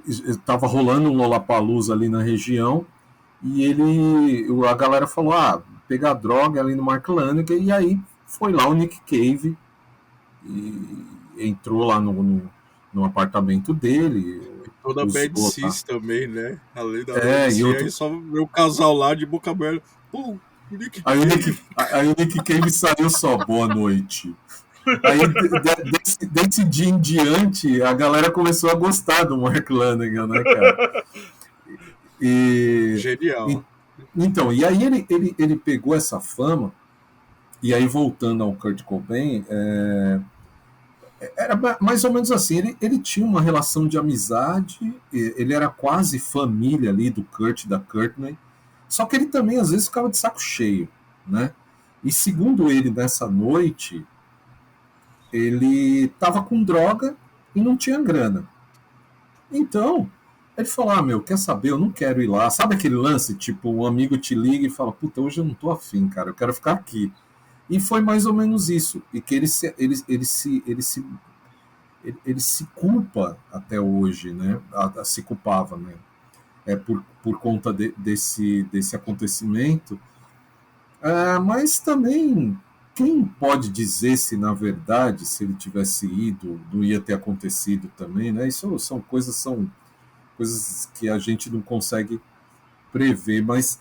estava rolando um Lollapalooza ali na região e a galera falou, pegar droga ali no Mark Lanigan, e aí foi lá o Nick Cave e entrou lá no apartamento dele, toda Bad usou lá. Sis também, né? Além da Bad É, e Sis, outro. aí só vê o casal lá de boca aberta. Pô, o Nick Cave. Aí o Nick Cave saiu só, boa noite. Aí, desse dia em diante, a galera começou a gostar do Mark Lanigan, né, cara? E, e- Genial. então, e aí ele pegou essa fama, e aí voltando ao Kurt Cobain, era mais ou menos assim, ele tinha uma relação de amizade, ele era quase família ali do Kurt, da Courtney, só que ele também às vezes ficava de saco cheio, né? E segundo ele, nessa noite, ele estava com droga e não tinha grana. Então, ele falou, meu, quer saber, eu não quero ir lá. Sabe aquele lance, tipo, um amigo te liga e fala, puta, hoje eu não tô afim, cara, eu quero ficar aqui. E foi mais ou menos isso. E que ele se culpa até hoje, né? Se culpava, né? Por conta desse acontecimento. Mas também, quem pode dizer se na verdade, se ele tivesse ido, não ia ter acontecido também, né? Isso são coisas que a gente não consegue prever, mas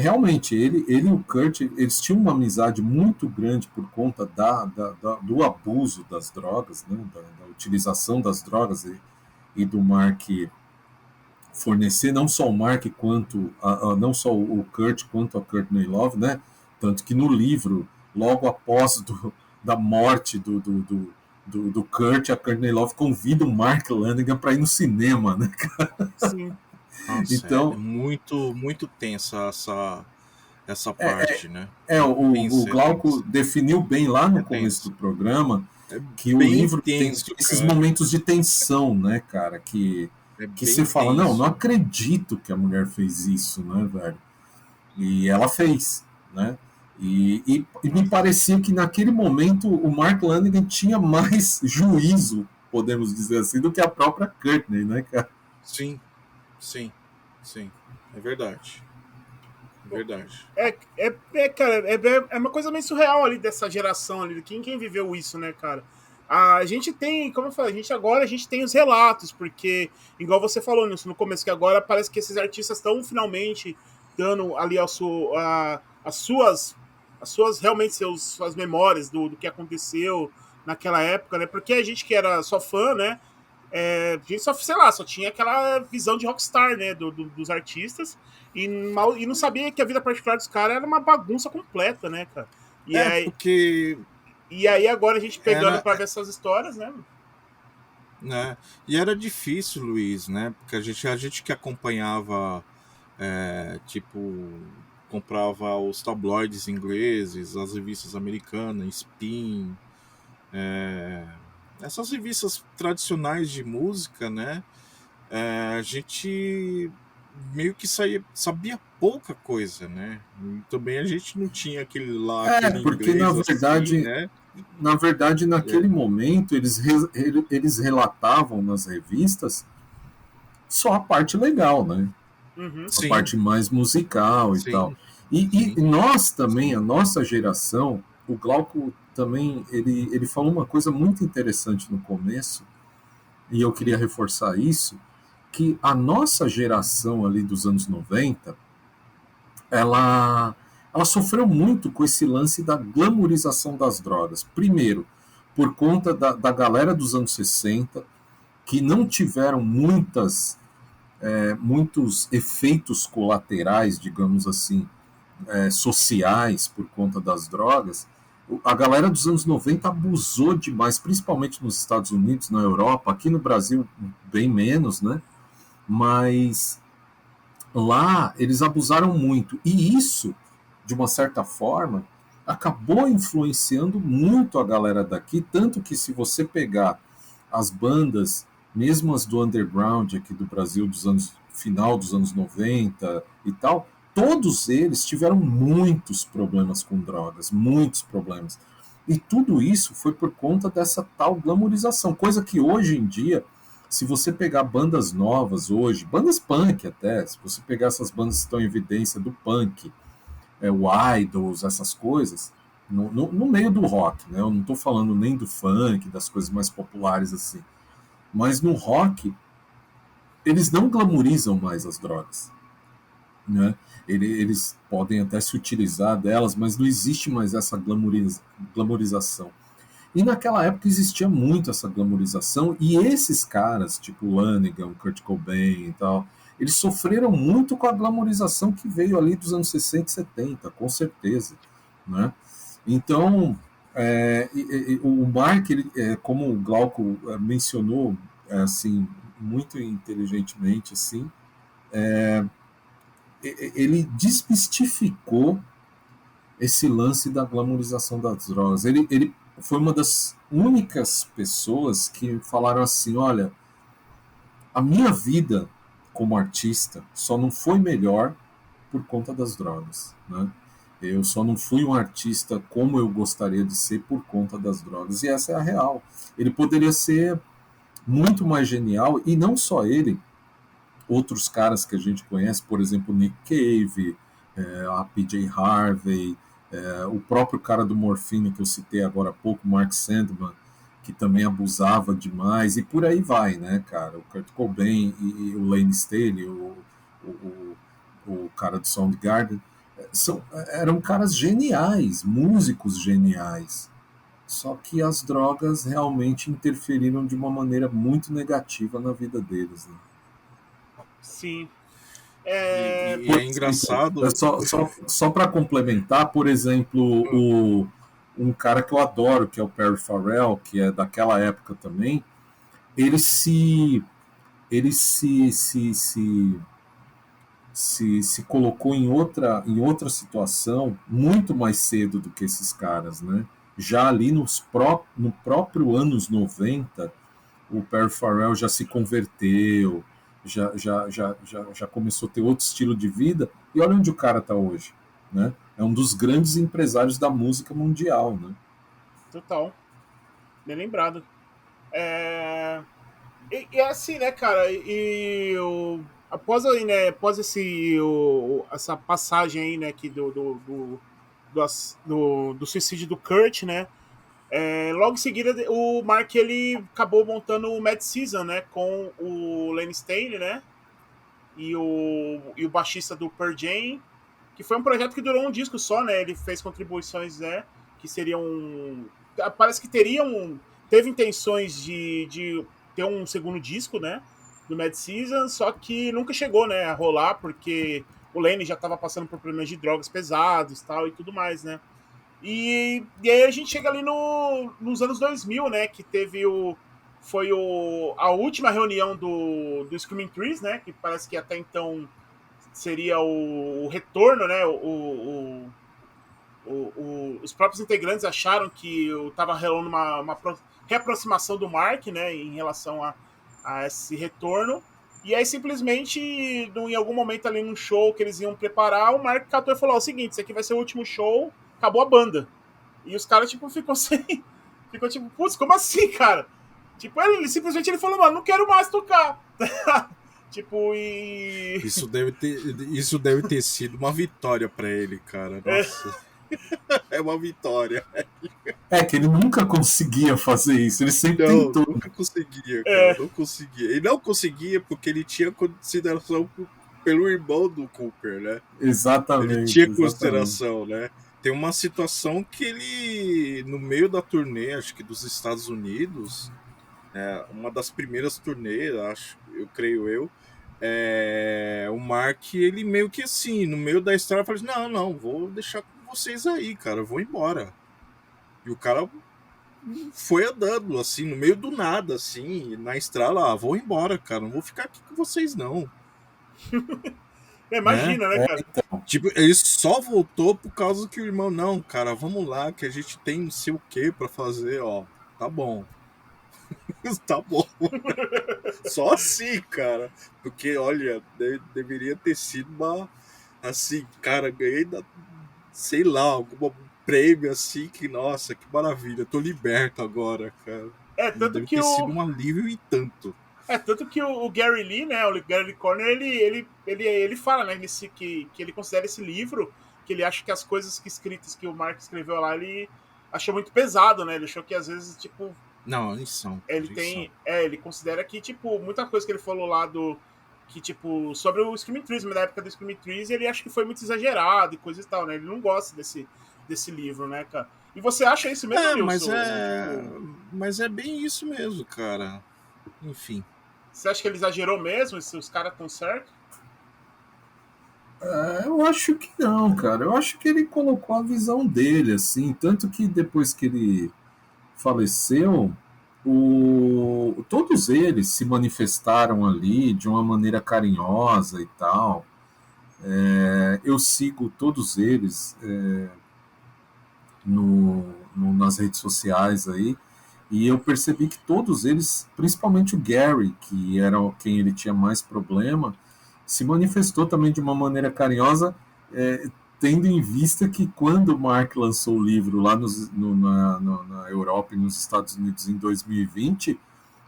realmente, ele e o Kurt, eles tinham uma amizade muito grande por conta do abuso das drogas, né? Da utilização das drogas e do Mark fornecer não só o Mark quanto não só o Kurt quanto a Courtney Love, né? Tanto que no livro, logo após da morte do Kurt, a Courtney Love convida o Mark Lanigan para ir no cinema, né? Sim. Nossa, é Então, muito, muito tensa essa parte, né? É o tensa, é Glauco tensa. definiu bem lá no É começo do tenso. programa É que o bem livro tem tenso, esses cara. momentos de tensão, né, cara? É Que bem você fala, não tenso. acredito que a mulher fez isso, né, velho? E ela fez, né? E me Nossa. parecia que naquele momento o Mark Lanigan tinha mais juízo, podemos dizer assim, do que a própria Courtney, né, cara? Sim, sim, sim. É verdade. É verdade. Cara, é uma coisa meio surreal ali dessa geração ali, quem viveu isso, né, cara? A gente tem, como eu falei, a gente tem os relatos, porque, igual você falou nisso no começo, que agora parece que esses artistas estão finalmente dando ali as suas realmente suas memórias do que aconteceu, naquela época, né? Porque a gente que era só fã, né? A gente só, sei lá, só tinha aquela visão de rockstar, né? Dos artistas e não sabia que a vida particular dos caras era uma bagunça completa, né, cara? E aí, porque e aí agora a gente pegando era, pra ver essas histórias, né? né? E era difícil, Luiz, né? Porque a gente que acompanhava, tipo, comprava os tabloides ingleses, as revistas americanas, Spin, essas revistas tradicionais de música, né? A gente meio que sabia pouca coisa, né? E também a gente não tinha aquele Porque na inglês assim, verdade, né? naquele momento, eles relatavam nas revistas só a parte legal, né? Uhum. A Sim, parte mais musical e tal. sim, E sim, nós também, sim. a nossa geração, o Glauco também, ele falou uma coisa muito interessante no começo, e eu queria reforçar isso, que a nossa geração ali dos anos 90, ela, ela sofreu muito com esse lance da glamorização das drogas. Primeiro, por conta da galera dos anos 60, que não tiveram muitos efeitos colaterais, digamos assim, sociais por conta das drogas. A galera dos anos 90 abusou demais, principalmente nos Estados Unidos, na Europa, aqui no Brasil bem menos, né? Mas lá eles abusaram muito. E isso, de uma certa forma, acabou influenciando muito a galera daqui, tanto que se você pegar as bandas, mesmo as do underground aqui do Brasil dos anos final dos anos 90 e tal, todos eles tiveram muitos problemas com drogas, muitos problemas. E tudo isso foi por conta dessa tal glamorização, coisa que hoje em dia, se você pegar bandas novas hoje, bandas punk até, se você pegar essas bandas que estão em evidência do punk, o Idols, essas coisas, no meio do rock, né? Eu não estou falando nem do funk, das coisas mais populares assim, mas no rock eles não glamorizam mais as drogas, né? Eles podem até se utilizar delas, mas não existe mais essa glamorização. E naquela época existia muito essa glamorização, e esses caras, tipo Lanegan, Kurt Cobain e tal, eles sofreram muito com a glamorização que veio ali dos anos 60 e 70, com certeza, né? Então, o Mark, como o Glauco mencionou, assim, muito inteligentemente, assim, ele desmistificou esse lance da glamorização das drogas. Ele foi uma das únicas pessoas que falaram assim: olha, a minha vida como artista só não foi melhor por conta das drogas, né? Eu só não fui um artista como eu gostaria de ser por conta das drogas. E essa é a real. Ele poderia ser muito mais genial, e não só ele, outros caras que a gente conhece, por exemplo, Nick Cave, a PJ Harvey, o próprio cara do Morphine que eu citei agora há pouco, Mark Sandman, que também abusava demais, e por aí vai, né, cara? O Kurt Cobain e o Lane Staley, o, o cara do Soundgarden, eram caras geniais, músicos geniais. Só que as drogas realmente interferiram de uma maneira muito negativa na vida deles, né? Sim. E Por é exemplo, engraçado. só para complementar, por exemplo, um cara que eu adoro, que é o Perry Farrell, que é daquela época também, ele se ele se colocou em outra situação muito mais cedo do que esses caras, né? Já ali no próprio anos 90, o Perry Farrell já se converteu, já começou a ter outro estilo de vida, e olha onde o cara está hoje, né? É um dos grandes empresários da música mundial, né? Total. Bem lembrado. E assim, né, cara, após aí, né, após essa passagem aí, né, aqui do suicídio do Kurt, né, logo em seguida o Mark, ele acabou montando o Mad Season, né, com o Lane Staley, né, e o baixista do Pearl Jam, que foi um projeto que durou um disco só, né, ele fez contribuições, né, que seriam parece que teve intenções de ter um segundo disco, né, do Mad Season, só que nunca chegou, né, a rolar, porque o Lenny já estava passando por problemas de drogas pesados, tal, e tudo mais, né. E aí a gente chega ali nos anos 2000, né, que foi a última reunião do Screaming Trees, né, que parece que até então seria o retorno, né, os próprios integrantes acharam que estava rolando uma reaproximação do Mark, né, em relação a esse retorno. E aí, simplesmente, em algum momento ali num show que eles iam preparar, o Mark catou e falou: ó, o seguinte, esse aqui vai ser o último show, acabou a banda. E os caras, tipo, ficou sem. Ficou tipo, putz, como assim, cara? Tipo, ele simplesmente ele falou, mano, não quero mais tocar. Tipo, e. Isso deve ter sido uma vitória pra ele, cara. Nossa. É uma vitória. É que ele nunca conseguia fazer isso, ele sempre tentou. Nunca conseguia, cara. Não conseguia. Ele não conseguia porque ele tinha consideração pelo irmão do Cooper, né? Exatamente. Ele tinha consideração, né? Tem uma situação que ele, no meio da turnê, acho que dos Estados Unidos, uma das primeiras turnês, creio eu, o Mark, ele meio que assim, no meio da história, falou assim, não, vou deixar com vocês aí, cara, eu vou embora. E o cara foi andando, assim, no meio do nada, assim, na estrada, vou embora, cara, não vou ficar aqui com vocês, não. Imagina, né, cara? Então. Tipo, ele só voltou por causa que o irmão, não, cara, vamos lá, que a gente tem não sei o que pra fazer, ó, tá bom. Tá bom. Só assim, cara. Porque, olha, deveria ter sido uma. Assim, cara, ganhei, sei lá, algum prêmio assim que, nossa, que maravilha, tô liberto agora, cara. Tanto Deve que ter sido um alívio e tanto. Tanto que o Gary Lee, né, o Gary Lee Conner, ele fala, né, que ele considera esse livro, que ele acha que as coisas escritas que o Mark escreveu lá, ele achou muito pesado, né, ele achou que às vezes, tipo... Não, eles são. Ele considera que, tipo, muita coisa que ele falou lá que, tipo, sobre o Screaming Trees, da época do Screaming Trees, ele acha que foi muito exagerado e coisa e tal, né, ele não gosta desse livro, né, cara. E você acha isso mesmo, Nilson? Mas é bem isso mesmo, cara. Enfim. Você acha que ele exagerou mesmo? Se os caras estão certos? Eu acho que não, cara. Eu acho que ele colocou a visão dele, assim. Tanto que depois que ele faleceu, todos eles se manifestaram ali de uma maneira carinhosa e tal. Eu sigo todos eles nas redes sociais aí. E eu percebi que todos eles, principalmente o Gary, que era quem ele tinha mais problema, se manifestou também de uma maneira carinhosa, tendo em vista que quando o Mark lançou o livro lá na Europa e nos Estados Unidos em 2020,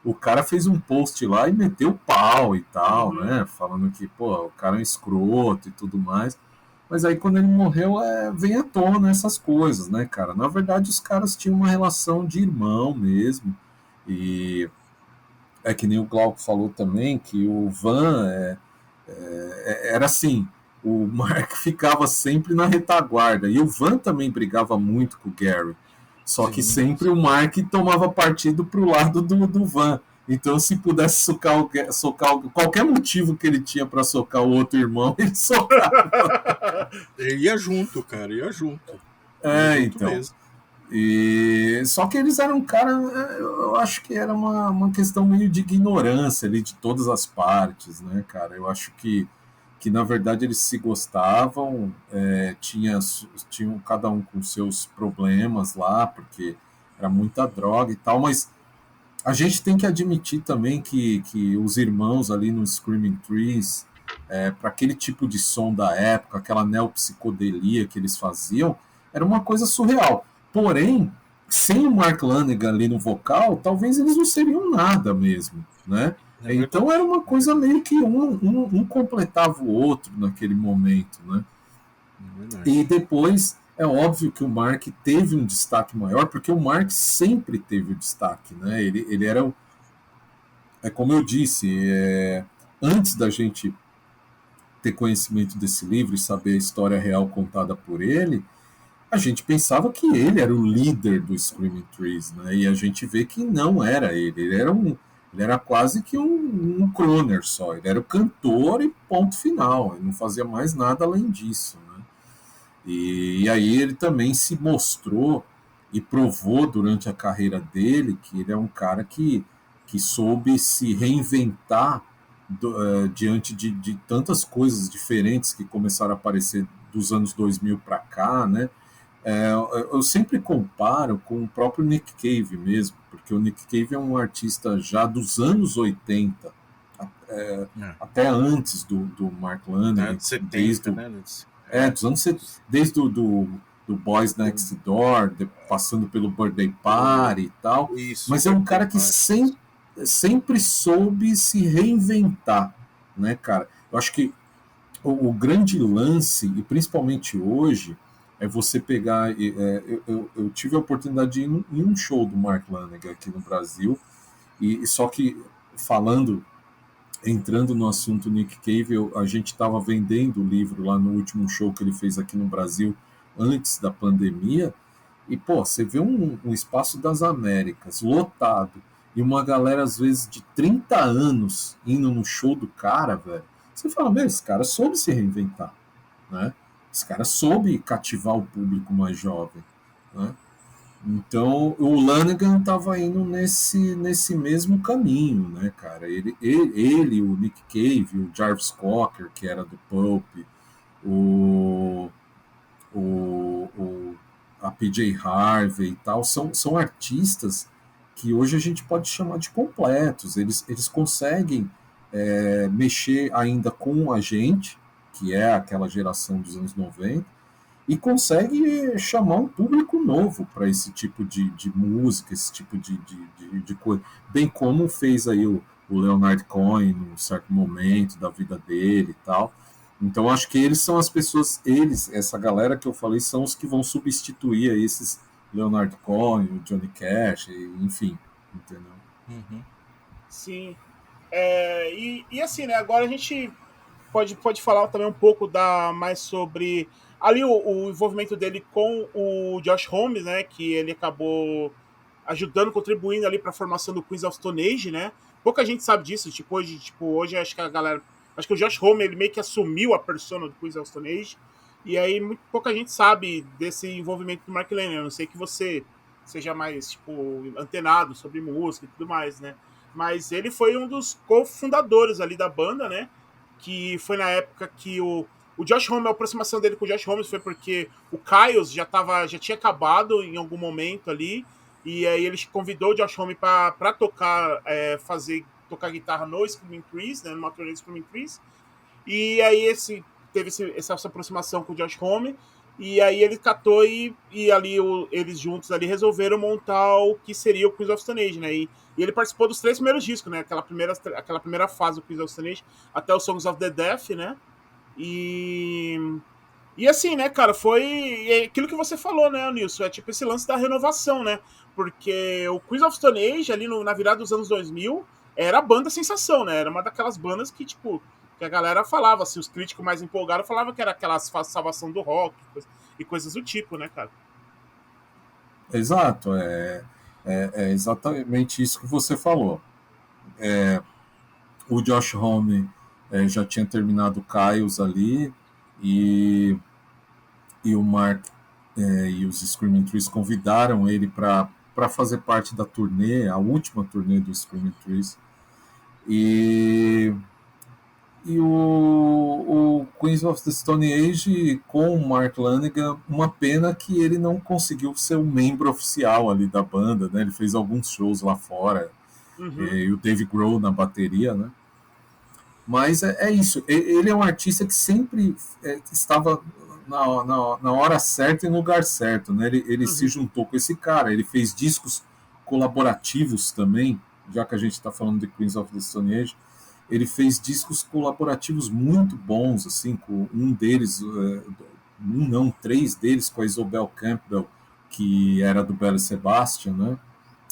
o cara fez um post lá e meteu pau e tal, né? Falando que, pô, o cara é um escroto e tudo mais. Mas aí quando ele morreu, vem à tona essas coisas, né, cara? Na verdade, os caras tinham uma relação de irmão mesmo. E é que nem o Glauco falou também, que o Van era assim, o Mark ficava sempre na retaguarda. E o Van também brigava muito com o Gary. Só que sempre o Mark tomava partido pro lado do Van. Então, se pudesse socar qualquer motivo que ele tinha para socar o outro irmão, ele socava. Ele ia junto, cara, ia junto. Então. Mesmo. Só que eles eram eu acho que era uma questão meio de ignorância ali de todas as partes, né, cara? Eu acho que na verdade eles se gostavam, tinham cada um com seus problemas lá, porque era muita droga e tal, mas a gente tem que admitir também que os irmãos ali no Screaming Trees, para aquele tipo de som da época, aquela neopsicodelia que eles faziam, era uma coisa surreal. Porém, sem o Mark Lanegan ali no vocal, talvez eles não seriam nada mesmo, né? Então era uma coisa meio que um completava o outro naquele momento, né? E depois é óbvio que o Mark teve um destaque maior, porque o Mark sempre teve o destaque, né? Ele era como eu disse, antes da gente ter conhecimento desse livro e saber a história real contada por ele, a gente pensava que ele era o líder do Screaming Trees, né? E a gente vê que não era ele. Ele era quase que um crooner só. Ele era o cantor e ponto final. Ele não fazia mais nada além disso, né? E aí ele também se mostrou e provou durante a carreira dele que ele é um cara que soube se reinventar diante de tantas coisas diferentes que começaram a aparecer dos anos 2000 para cá, né? É, eu sempre comparo com o próprio Nick Cave mesmo, porque o Nick Cave é um artista já dos anos 80, é, até antes do Mark Lanigan, de 70, desde né? dos anos 70, desde do Boys Next Door, passando pelo Birthday Party e tal, Isso, mas é um cara que sempre soube se reinventar, né, cara? Eu acho que o grande lance, e principalmente hoje, é você pegar. Eu tive a oportunidade de ir em um show do Mark Lanigan aqui no Brasil, e só que falando, entrando no assunto Nick Cave, a gente estava vendendo o livro lá no último show que ele fez aqui no Brasil, antes da pandemia, e pô, você vê um espaço das Américas lotado, e uma galera, às vezes, de 30 anos indo no show do cara, velho. Você fala, meu, esse cara soube se reinventar, né? Esse cara soube cativar o público mais jovem, né? Então, o Lanigan estava indo nesse mesmo caminho, né, cara? Ele, o Nick Cave, o Jarvis Cocker, que era do Pulp, o, a PJ Harvey e tal, são artistas que hoje a gente pode chamar de completos. Eles conseguem mexer ainda com a gente, que é aquela geração dos anos 90, e consegue chamar um público novo para esse tipo de música, esse tipo de coisa. Bem como fez aí o Leonard Cohen, num certo momento da vida dele e tal. Então, acho que eles são as pessoas, essa galera que eu falei, são os que vão substituir aí esses Leonard Cohen, o Johnny Cash, enfim, entendeu? Uhum. Sim. E assim, né, agora a gente pode falar também um pouco mais sobre ali o envolvimento dele com o Josh Homme, né, que ele acabou ajudando, contribuindo ali para a formação do Queens of Stone Age, né? Pouca gente sabe disso, hoje acho que a galera, acho que o Josh Homme ele meio que assumiu a persona do Queens of Stone Age, e aí muito pouca gente sabe desse envolvimento do Mark Lanigan. Eu não sei que você seja mais tipo antenado sobre música e tudo mais, né? Mas ele foi um dos cofundadores ali da banda, né? Que foi na época que o Josh Homme, a aproximação dele com o Josh Homme foi porque o Kyles já tinha acabado em algum momento ali, e aí ele convidou o Josh Homme para tocar, tocar guitarra no Screaming Trees, né, numa turnê do Screaming Trees, e aí teve essa aproximação com o Josh Homme, e aí ele catou e ali eles juntos ali resolveram montar o que seria o Queens of Stone Age, né? E ele participou dos 3 primeiros discos, né? Aquela primeira fase do Queens of Stone Age, até o Songs of the Deaf, né? E assim, né, cara, foi aquilo que você falou, né, Nilson? É tipo esse lance da renovação, né? Porque o Queens of Stone Age, ali na virada dos anos 2000, era a banda sensação, né? Era uma daquelas bandas que, tipo, que a galera falava, assim, os críticos mais empolgados falavam que era aquela salvação do rock e coisas do tipo, né, cara? Exato, é exatamente isso que você falou. O Josh Homme já tinha terminado o Kyles ali, e, e o Mark e os Screaming Trees convidaram ele para fazer parte da turnê, a última turnê do Screaming Trees. E o Queens of the Stone Age com o Mark Lanigan, uma pena que ele não conseguiu ser um membro oficial ali da banda, né? Ele fez alguns shows lá fora, e o Dave Grohl na bateria, né? Mas é isso, ele é um artista que sempre estava na hora certa e no lugar certo, né? Ele se juntou com esse cara, ele fez discos colaborativos também, já que a gente está falando de Queens of the Stone Age. Ele fez discos colaborativos muito bons, assim, com um deles, três deles com a Isobel Campbell, que era do Belle Sebastian, né?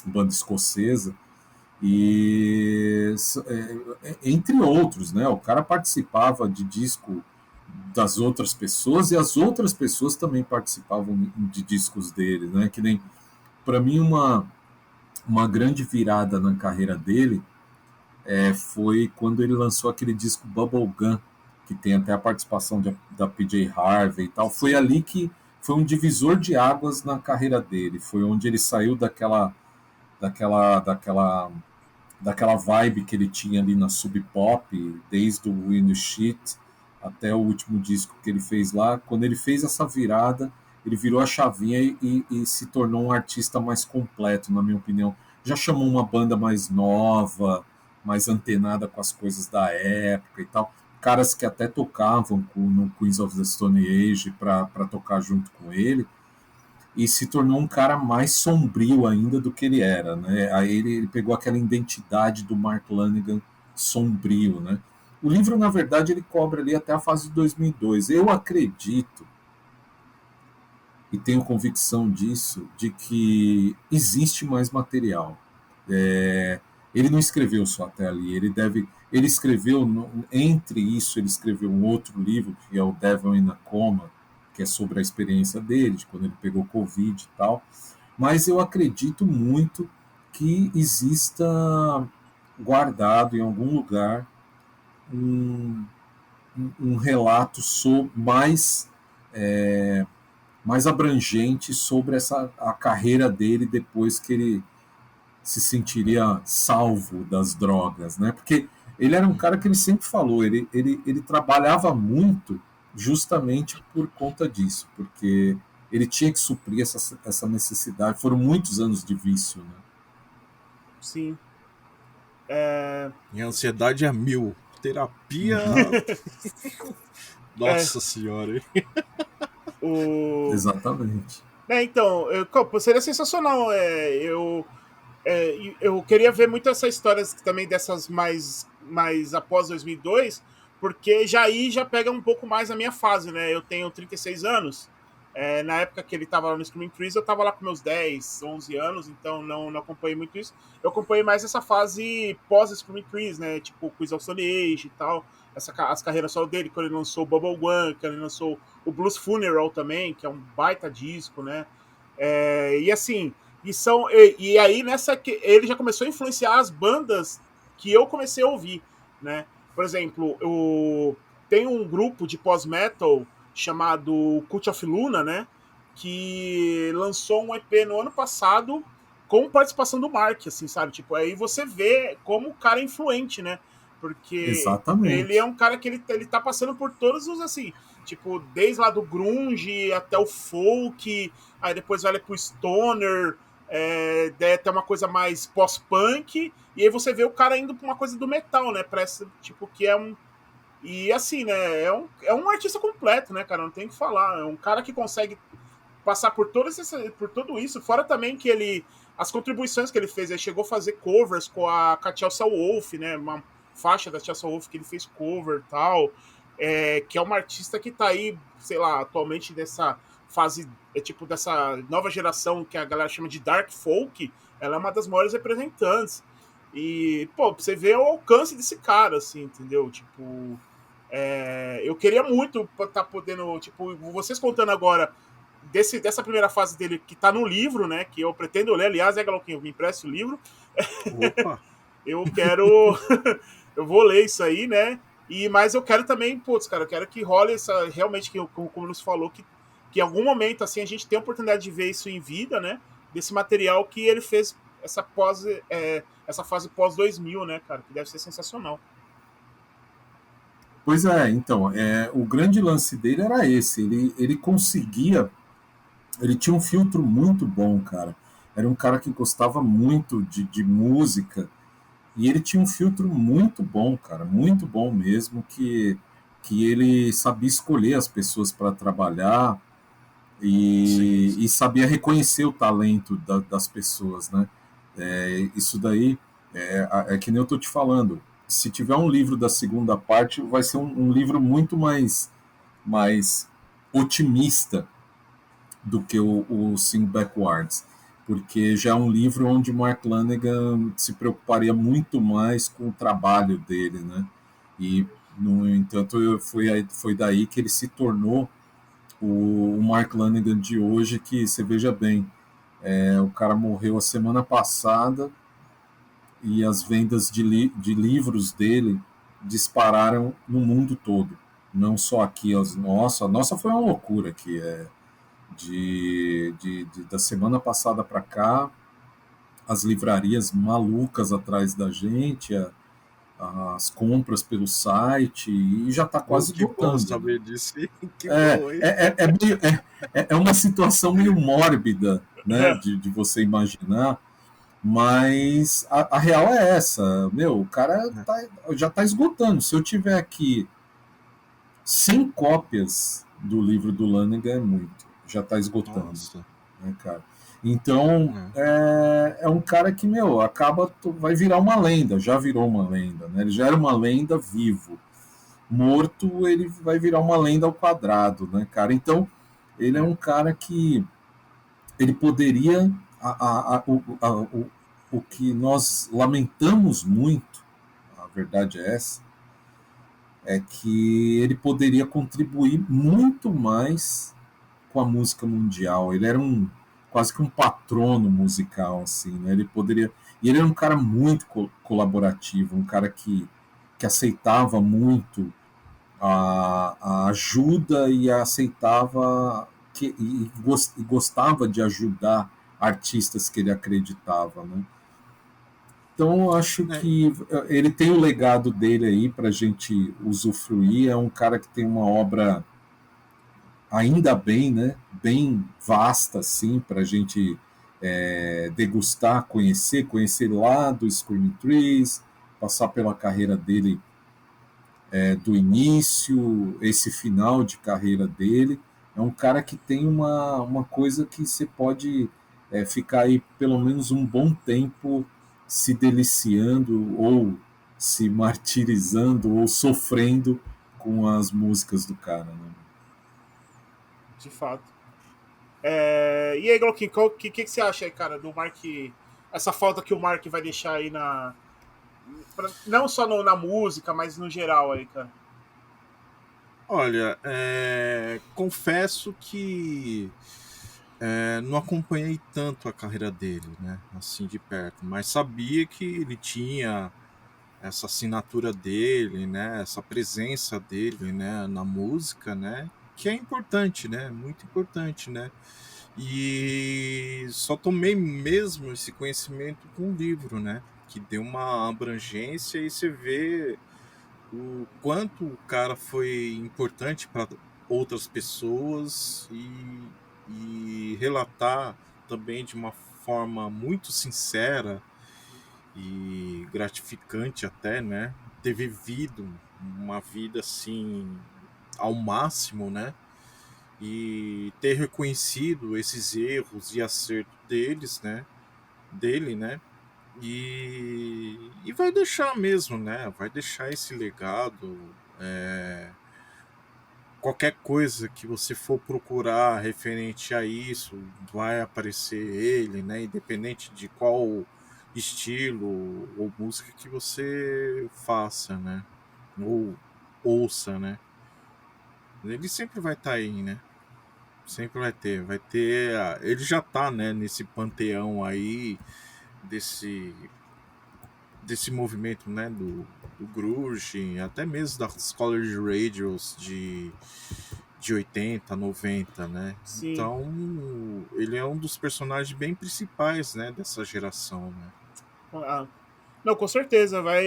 Banda escocesa. E entre outros, né? O cara participava de disco das outras pessoas, e as outras pessoas também participavam de discos dele, né? Que nem, para mim, uma grande virada na carreira dele foi quando ele lançou aquele disco Bubblegum, que tem até a participação da PJ Harvey e tal. Foi ali que foi um divisor de águas na carreira dele. Foi onde ele saiu daquela, daquela, daquela vibe que ele tinha ali na Sub Pop, desde o In the Shit até o último disco que ele fez lá. Quando ele fez essa virada, ele virou a chavinha e se tornou um artista mais completo, na minha opinião. Já chamou uma banda mais nova, mais antenada com as coisas da época e tal. Caras que até tocavam no Queens of the Stone Age para tocar junto com ele, e se tornou um cara mais sombrio ainda do que ele era, né? Aí ele pegou aquela identidade do Mark Lanegan sombrio, né? O livro, na verdade, ele cobre ali até a fase de 2002. Eu acredito, e tenho convicção disso, de que existe mais material. Ele não escreveu só até ali, ele escreveu, entre isso, ele escreveu um outro livro, que é o Devil in a Coma, que é sobre a experiência dele, de quando ele pegou Covid e tal. Mas eu acredito muito que exista guardado em algum lugar um, um relato mais abrangente sobre a carreira dele depois que ele se sentiria salvo das drogas, né? Porque ele era um cara que ele sempre falou, ele trabalhava muito justamente por conta disso, porque ele tinha que suprir essa necessidade. Foram muitos anos de vício, né? Sim. E a ansiedade é 1000. Terapia. É, Nossa senhora. o... Exatamente. Então, seria sensacional. Eu queria ver muito essa história também dessas mais após 2002, porque já aí já pega um pouco mais a minha fase, né? Eu tenho 36 anos. Na época que ele estava lá no Screaming Trees, eu estava lá com meus 10, 11 anos, então não acompanhei muito isso. Eu acompanhei mais essa fase pós-Screaming Trees, né? Tipo, Quiz of Stone Age e tal, as carreiras solo dele, quando ele lançou o Bubblegum, quando ele lançou o Blues Funeral também, que é um baita disco, né? E assim, e aí nessa que ele já começou a influenciar as bandas que eu comecei a ouvir, né? Por exemplo, tem um grupo de pós-metal chamado Cult of Luna, né? Que lançou um EP no ano passado com participação do Mark, assim, sabe? Tipo, aí você vê como o cara é influente, né? Porque ele é Exatamente. um cara que ele tá passando por todos os, assim, tipo, desde lá do grunge até o folk, aí depois vai pro stoner, até uma coisa mais pós-punk, e aí você vê o cara indo pra uma coisa do metal, né? Parece, tipo, que é um. E assim, né? É um artista completo, né, cara? Não tem o que falar. É um cara que consegue passar por tudo isso, fora também que as contribuições que ele fez, ele chegou a fazer covers com a Chelsea Wolf, né, uma faixa da Chelsea Wolf que ele fez cover e tal, que é uma artista que tá aí, sei lá, atualmente nessa fase, tipo, dessa nova geração que a galera chama de Dark Folk, ela é uma das maiores representantes. E, pô, você vê o alcance desse cara, assim, entendeu? Tipo, eu queria muito estar podendo, tipo, vocês contando agora dessa primeira fase dele que tá no livro, né? Que eu pretendo ler. Aliás, Galoquinho, me empreste o livro. Opa. Eu quero. Eu vou ler isso aí, né? Mas eu quero também, putz, cara, eu quero que role essa. Realmente, como nos falou, que em algum momento, assim, a gente tem a oportunidade de ver isso em vida, né? Desse material que ele fez essa fase pós-2000, né, cara? Que deve ser sensacional. Pois é, então, o grande lance dele era esse. Ele conseguia. Ele tinha um filtro muito bom, cara. Era um cara que gostava muito de música. E ele tinha um filtro muito bom, cara. Muito bom mesmo. Que ele sabia escolher as pessoas para trabalhar Sim, e sim. sabia reconhecer o talento das pessoas, né? Isso daí é que nem eu estou te falando. Se tiver um livro da segunda parte, vai ser um livro muito mais otimista do que o Sing Backwards, porque já é um livro onde Mark Lanegan se preocuparia muito mais com o trabalho dele, né? E No entanto, foi daí que ele se tornou o Mark Lanegan de hoje, que você veja bem, o cara morreu a semana passada e as vendas de livros dele dispararam no mundo todo, não só aqui. A nossa foi uma loucura aqui. Da semana passada para cá, as livrarias malucas atrás da gente, as compras pelo site, e já está Oh, quase que bom esgotando. saber disso. Que bom, hein? É uma situação meio mórbida, né, de você imaginar, mas a real é essa. Meu, o cara já está esgotando. Se eu tiver aqui 100 cópias do livro do Lanigan, é muito. Já está esgotando. Nossa. Né, cara? Então, é um cara que, meu, vai virar uma lenda. Já virou uma lenda, né? Ele já era uma lenda vivo. Morto, ele vai virar uma lenda ao quadrado, né, cara? Então, ele é um cara que ele poderia... o que nós lamentamos muito, a verdade é essa, é que ele poderia contribuir muito mais com a música mundial. Ele era quase que um patrono musical, assim, né? Ele poderia... E ele era um cara muito colaborativo, um cara que aceitava muito a ajuda e aceitava e gostava de ajudar artistas que ele acreditava, né? Então, acho que ele tem o legado dele aí para a gente usufruir. É um cara que tem uma obra, ainda bem, né, bem vasta, assim, para a gente degustar, conhecer lá do Screaming Trees, passar pela carreira dele do início, esse final de carreira dele. É um cara que tem uma coisa que você pode ficar aí pelo menos um bom tempo se deliciando ou se martirizando ou sofrendo com as músicas do cara, né? De fato. E aí, Glauquinho, o que você acha aí, cara, do Mark? Essa falta que o Mark vai deixar aí não só na música, mas no geral aí, cara. Olha, confesso que não acompanhei tanto a carreira dele, né, assim de perto, mas sabia que ele tinha essa assinatura dele, né, essa presença dele, né, na música, né, que é importante, né, muito importante, né, e só tomei mesmo esse conhecimento com o livro, né, que deu uma abrangência e você vê o quanto o cara foi importante para outras pessoas e relatar também de uma forma muito sincera e gratificante até, né? Ter vivido uma vida assim ao máximo, né? E ter reconhecido esses erros e acertos dele, né? E vai deixar mesmo, né? Vai deixar esse legado. Qualquer coisa que você for procurar referente a isso, vai aparecer ele, né? Independente de qual estilo ou música que você faça, né? Ou ouça, né? Ele sempre vai estar aí, né? Sempre vai ter. Ele já tá, né? Nesse panteão aí desse movimento, né, do grunge, até mesmo das college radios de 80, 90, né? Sim. Então, ele é um dos personagens bem principais, né, dessa geração, né? Ah, não, com certeza, vai.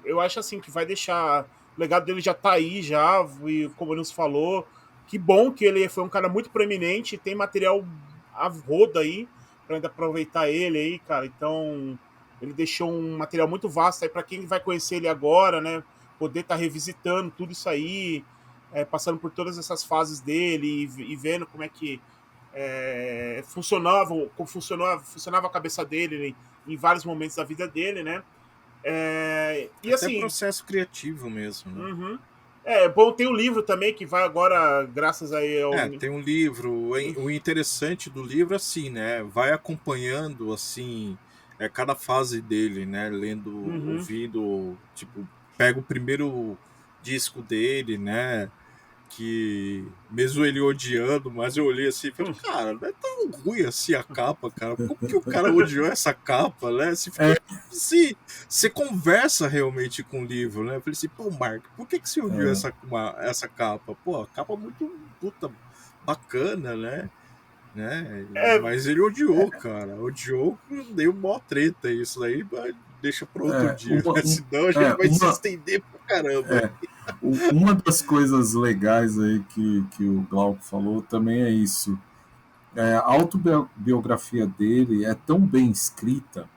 Eu acho assim que vai deixar. O legado dele já tá aí, já, e como o Nilson falou, que bom que ele foi um cara muito proeminente, tem material a roda aí, pra ainda aproveitar ele aí, cara. Então, ele deixou um material muito vasto aí pra quem vai conhecer ele agora, né? Poder estar revisitando tudo isso aí, passando por todas essas fases dele e vendo como é que funcionava a cabeça dele em vários momentos da vida dele, né? E Até assim. processo criativo mesmo, né? Uhum. Bom, tem um livro também que vai agora, graças aí ao. Tem um livro. O interessante do livro, assim, né? Vai acompanhando, assim, cada fase dele, né? Lendo, Uhum. ouvindo, tipo, pega o primeiro disco dele, né? Que mesmo ele odiando, mas eu olhei assim e falei, cara, não é tão ruim assim a capa, cara. Como que o cara odiou essa capa, né? Se você conversa realmente com o livro, né? Eu falei assim, pô, Mark, por que você odiou essa capa? Pô, a capa muito puta bacana, né? Mas ele odiou, cara. Odiou, deu mó treta isso daí, mas deixa para outro dia, né? Senão a gente vai se estender pra caramba. Uma das coisas legais aí que o Glauco falou também é isso. A autobiografia dele é tão bem escrita,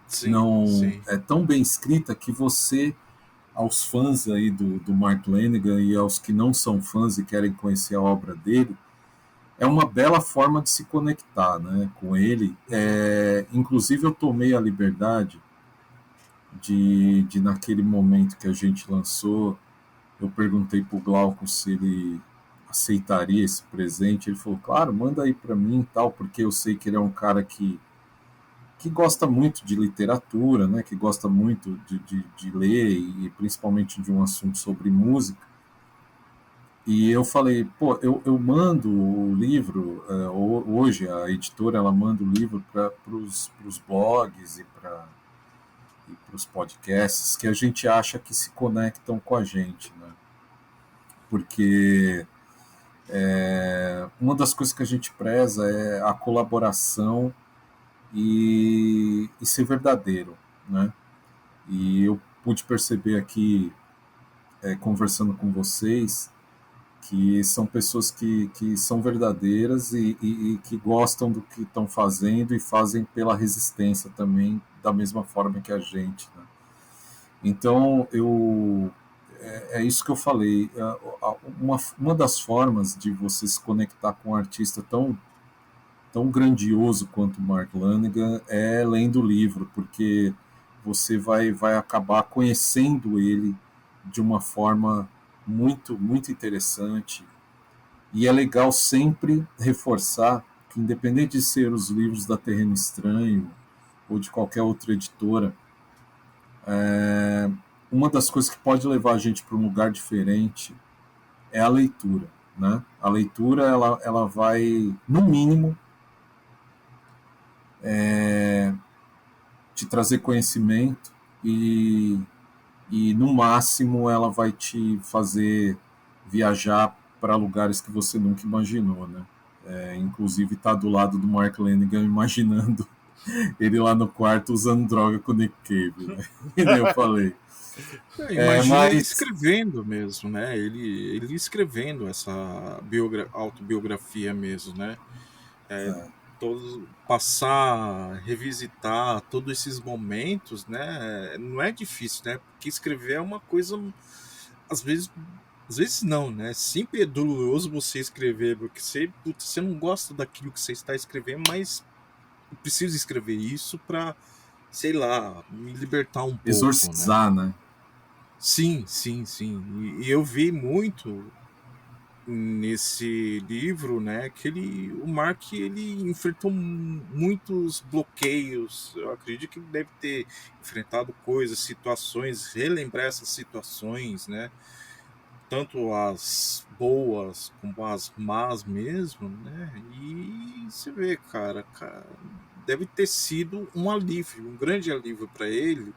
Sim. é tão bem escrita que você, aos fãs aí do Mark Lanegan e aos que não são fãs e querem conhecer a obra dele, é uma bela forma de se conectar, né, com ele. Inclusive eu tomei a liberdade de naquele momento que a gente lançou, eu perguntei para o Glauco se ele aceitaria esse presente. Ele falou, claro, manda aí para mim e tal, porque eu sei que ele é um cara que gosta muito de literatura, né, que gosta muito de ler e principalmente de um assunto sobre música. E eu falei, pô, eu mando o livro, hoje a editora ela manda o livro para os blogs e para os podcasts que a gente acha que se conectam com a gente, né? Porque uma das coisas que a gente preza é a colaboração e ser verdadeiro, né? E eu pude perceber aqui, conversando com vocês, que são pessoas que são verdadeiras e que gostam do que estão fazendo e fazem pela resistência também, da mesma forma que a gente, né? Então, é isso que eu falei. Uma das formas de você se conectar com um artista tão grandioso quanto Mark Lanegan é lendo o livro, porque você vai acabar conhecendo ele de uma forma muito, muito interessante. E é legal sempre reforçar que, independente de ser os livros da Terreno Estranho ou de qualquer outra editora, uma das coisas que pode levar a gente para um lugar diferente é a leitura, né? A leitura ela vai, no mínimo, te trazer conhecimento e no máximo ela vai te fazer viajar para lugares que você nunca imaginou, né? Inclusive tá do lado do Mark Lanegan imaginando ele lá no quarto usando droga com o Nick Cave, né? E nem eu falei. Imagina ele escrevendo mesmo, né? Ele escrevendo essa autobiografia mesmo, né? Revisitar todos esses momentos, né? Não é difícil, né? Porque escrever é uma coisa, às vezes não, né? Sempre é doloroso você escrever, porque você não gosta daquilo que você está escrevendo, mas eu preciso escrever isso para, sei lá, me libertar um pouco, exorcizar, né? Sim. E eu vi muito nesse livro, né, que o Mark ele enfrentou muitos bloqueios. Eu acredito que ele deve ter enfrentado coisas, situações, relembrar essas situações, né, tanto as boas como as más mesmo, né? E você vê, cara, deve ter sido um alívio, um grande alívio para ele.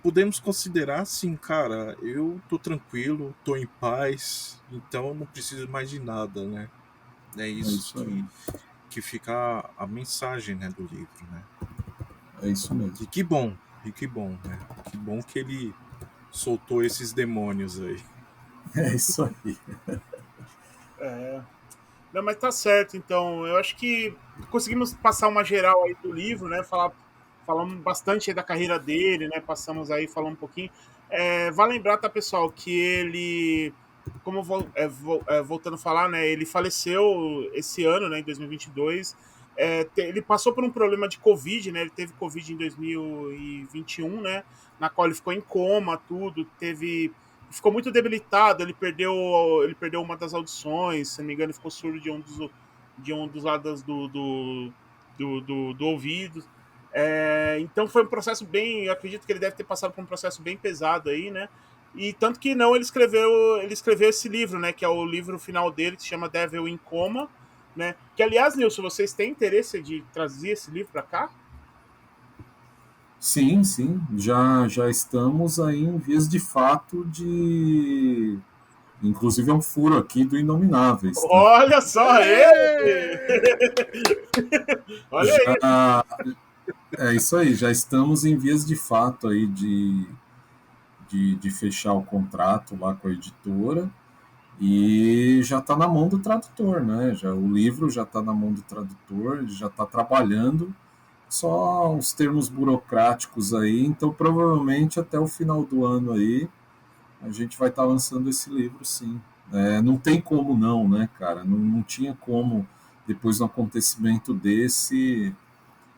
Podemos considerar assim, cara, eu tô tranquilo, tô em paz, então não preciso mais de nada, né? É isso que fica a mensagem, né, do livro, né? É isso mesmo. E que bom, né? Que bom que ele soltou esses demônios aí. É isso aí. Não, mas tá certo, então. Eu acho que conseguimos passar uma geral aí do livro, né? Falamos bastante aí da carreira dele, né? Passamos aí, falando um pouquinho. Vale lembrar, tá, pessoal, que ele, como voltando a falar, né? Ele faleceu esse ano, né? Em 2022. Ele passou por um problema de Covid, né? Ele teve Covid em 2021, né? Na qual ele ficou em coma, tudo. Ficou muito debilitado, ele perdeu uma das audições, se não me engano, ele ficou surdo de um dos lados do ouvido. Então foi um processo bem... Eu acredito que ele deve ter passado por um processo bem pesado aí, né? E tanto que não, ele escreveu esse livro, né? Que é o livro final dele, que se chama Devil in Coma, né? Que, aliás, Nilson, vocês têm interesse de trazer esse livro para cá? Sim, sim. Já estamos aí em vias de fato de... Inclusive é um furo aqui do Inomináveis. Tá? Olha só ele! Olha aí! É isso aí, já estamos em vias de fato aí de fechar o contrato lá com a editora e já está na mão do tradutor, né? O livro já está na mão do tradutor, ele já está trabalhando, só os termos burocráticos aí, então provavelmente até o final do ano aí a gente vai estar lançando esse livro, sim. Não tem como não, né, cara? Não tinha como, depois de um acontecimento desse,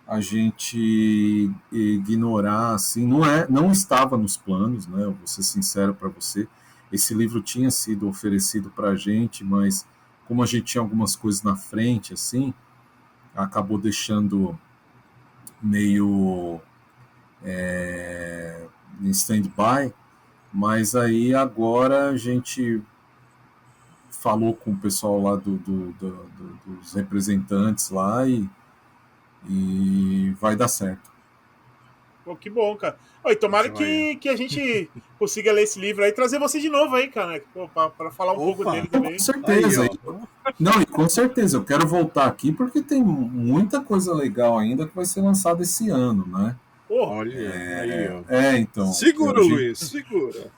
a gente ignorar, assim, não estava nos planos, né? Eu vou ser sincero para você. Esse livro tinha sido oferecido para a gente, mas como a gente tinha algumas coisas na frente, assim, acabou deixando meio em stand-by. Mas aí agora a gente falou com o pessoal lá dos representantes lá e vai dar certo. Pô, que bom, cara. E tomara que a gente consiga ler esse livro aí e trazer você de novo aí, cara, para falar um pouco dele também. Com certeza. Aí, não, e com certeza, eu quero voltar aqui porque tem muita coisa legal ainda que vai ser lançada esse ano, né? Olha, aí, ó. Então. Segura, Luiz, segura.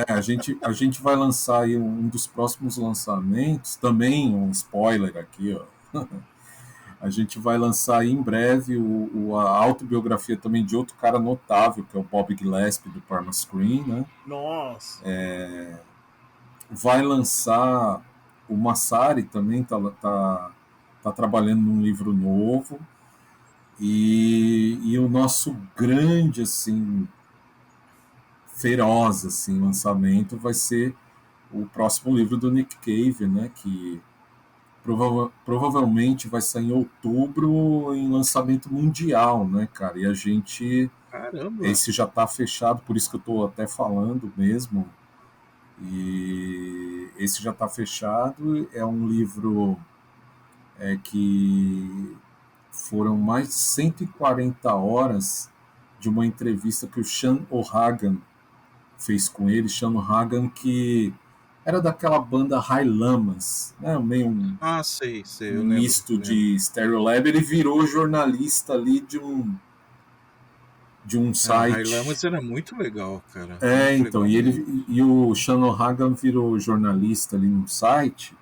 A gente vai lançar aí um dos próximos lançamentos, também um spoiler aqui, ó. A gente vai lançar aí em breve a autobiografia também de outro cara notável, que é o Bob Gillespie, do Permascreen, né? Nossa! Vai lançar o Massari também, tá trabalhando num livro novo. E o nosso grande, assim, feroz, assim, lançamento vai ser o próximo livro do Nick Cave, né? Que provavelmente vai sair em outubro em lançamento mundial, né, cara? E a gente... Caramba! Esse já tá fechado, por isso que eu tô até falando mesmo. E esse já tá fechado. É um livro que foram mais de 140 horas de uma entrevista que o Sean O'Hagan fez com ele. Sean O'Hagan, que era daquela banda High Lamas, né? Meio sei, um misto de Stereolab. Ele virou jornalista ali de um site. High Lamas era muito legal, cara. Muito então, legal. E o Sean O'Hagan virou jornalista ali num site,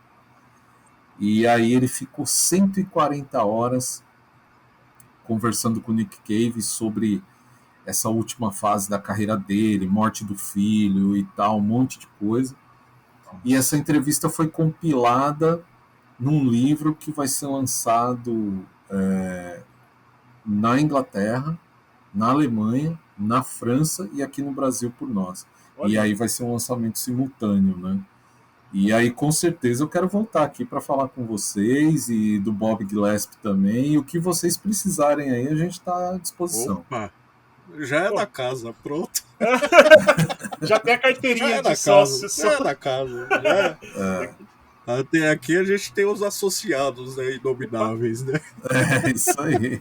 e aí ele ficou 140 horas conversando com o Nick Cave sobre essa última fase da carreira dele, morte do filho e tal, um monte de coisa. E essa entrevista foi compilada num livro que vai ser lançado na Inglaterra, na Alemanha, na França e aqui no Brasil por nós. Olha. E aí vai ser um lançamento simultâneo, né? E aí, com certeza, eu quero voltar aqui para falar com vocês e do Bob Gillespie também. E o que vocês precisarem aí, a gente está à disposição. Opa! Já é da casa, pronto. Já tem a carteirinha de sócio. Já é da casa. Até aqui a gente tem os associados, né, inomináveis, né? É isso aí.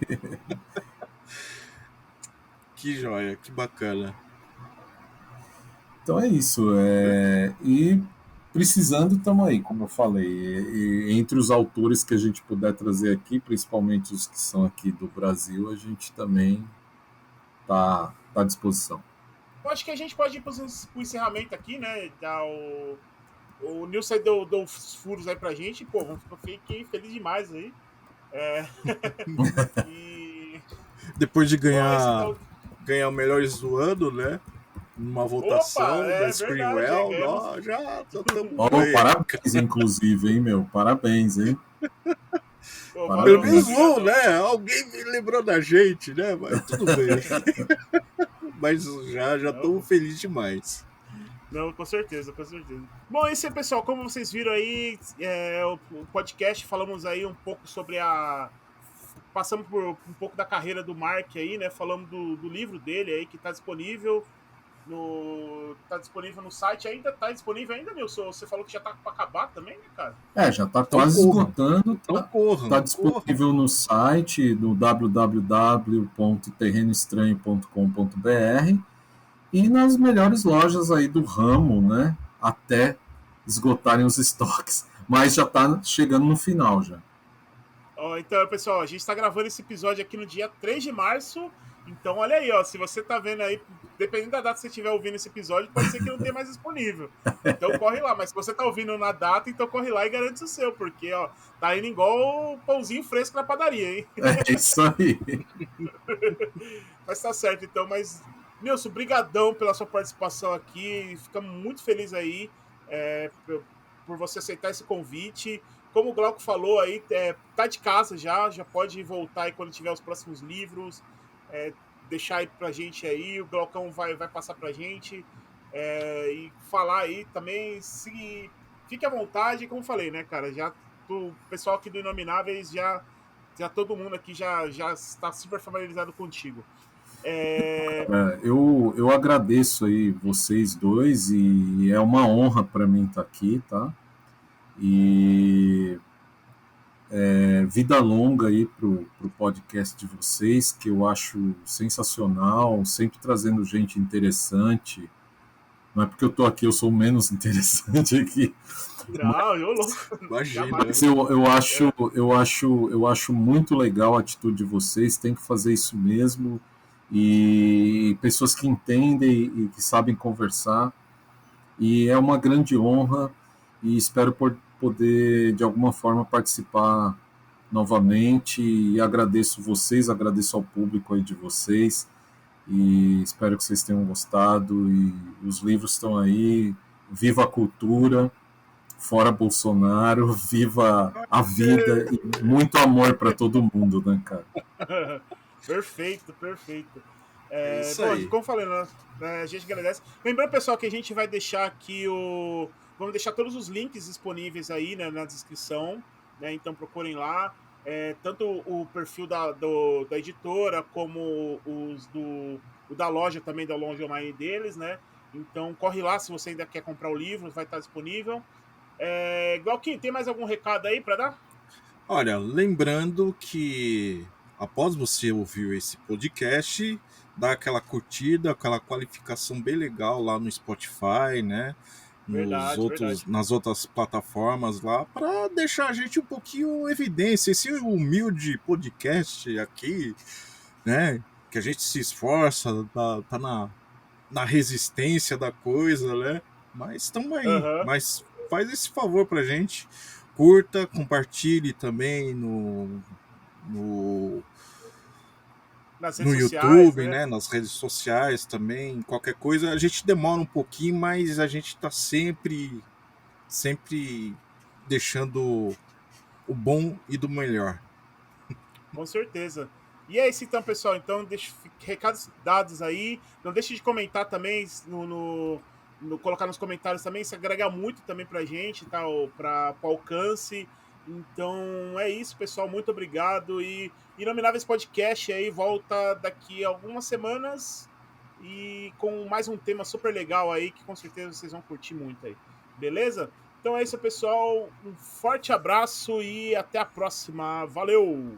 Que joia, que bacana. Então é isso. E precisando, estamos aí, como eu falei. E entre os autores que a gente puder trazer aqui, principalmente os que são aqui do Brasil, a gente também está à disposição. Eu acho que a gente pode ir para o encerramento aqui, né? O Nilson deu os furos aí pra gente. Pô, fiquei feliz demais aí. Depois de ganhar o Melhores do Ano, né? Numa votação da Screenwell, já estamos parabéns, inclusive, hein, meu? Parabéns, hein? Pelo menos né? Alguém me lembrou da gente, né? Mas tudo bem. Mas já estamos felizes demais. Não, com certeza, com certeza. Bom, é isso aí, pessoal. Como vocês viram aí, o podcast, falamos aí um pouco sobre passamos por um pouco da carreira do Mark aí, né? Falamos do livro dele aí, que está disponível no site. Ainda tá disponível ainda, Nilson? Você falou que já tá para acabar também, né, cara? Já está quase esgotando. Está disponível no site do www.terrenoestranho.com.br e nas melhores lojas aí do ramo, né? Até esgotarem os estoques. Mas já está chegando no final já. Então, pessoal, a gente está gravando esse episódio aqui no dia 3 de março. Então, olha aí, ó, se você tá vendo aí, dependendo da data que você estiver ouvindo esse episódio, pode ser que não tenha mais disponível. Então, corre lá. Mas se você tá ouvindo na data, então corre lá e garante o seu, porque, ó, tá indo igual o pãozinho fresco na padaria, hein? É isso aí. Mas tá certo, então. Mas, Nilson, brigadão pela sua participação aqui. Ficamos muito felizes aí por você aceitar esse convite. Como o Glauco falou aí, tá de casa já pode voltar aí quando tiver os próximos livros, deixar aí pra gente aí, o Glaucão vai passar pra gente, e falar aí também, se fique à vontade, como falei, né, cara, o pessoal aqui do Inomináveis, já todo mundo aqui já está super familiarizado contigo. Eu agradeço aí vocês dois e é uma honra para mim estar aqui, tá? E vida longa aí pro podcast de vocês, que eu acho sensacional, sempre trazendo gente interessante. Não é porque eu tô aqui, eu sou menos interessante aqui. Não, eu louco. Imagina. Mas eu acho muito legal a atitude de vocês, tem que fazer isso mesmo. E pessoas que entendem e que sabem conversar. E é uma grande honra e espero poder, de alguma forma, participar novamente. E agradeço vocês, agradeço ao público aí de vocês. E espero que vocês tenham gostado. E os livros estão aí. Viva a cultura, fora Bolsonaro, viva a vida e muito amor para todo mundo, né, cara? Perfeito. Isso Bom, aí. como falei, né, a gente agradece. Lembrando, pessoal, que a gente vai deixar aqui vamos deixar todos os links disponíveis aí, né, na descrição, né? Então procurem lá. Tanto o perfil da editora, como o da loja também, da loja online deles, né? Então corre lá se você ainda quer comprar o livro, vai estar disponível. Glauquinho, tem mais algum recado aí para dar? Olha, lembrando que após você ouvir esse podcast, dá aquela curtida, aquela qualificação bem legal lá no Spotify, né? Verdade. Nas outras plataformas lá, para deixar a gente um pouquinho em evidência. Esse humilde podcast aqui, né? Que a gente se esforça, tá na resistência da coisa, né? Mas estamos aí. Uhum. Mas faz esse favor pra gente. Curta, compartilhe também no Nas redes sociais, YouTube, né? Nas redes sociais também. Qualquer coisa, a gente demora um pouquinho, mas a gente tá sempre deixando o bom e do melhor. Com certeza. E é isso então, pessoal. Então, recados dados aí. Não deixe de comentar também, colocar nos comentários também. Isso agrega muito também pra gente, tá? Pra alcance. Então, é isso, pessoal. Muito obrigado. E Inomináveis Podcast aí volta daqui a algumas semanas e com mais um tema super legal aí que com certeza vocês vão curtir muito aí. Beleza? Então é isso, pessoal. Um forte abraço e até a próxima. Valeu!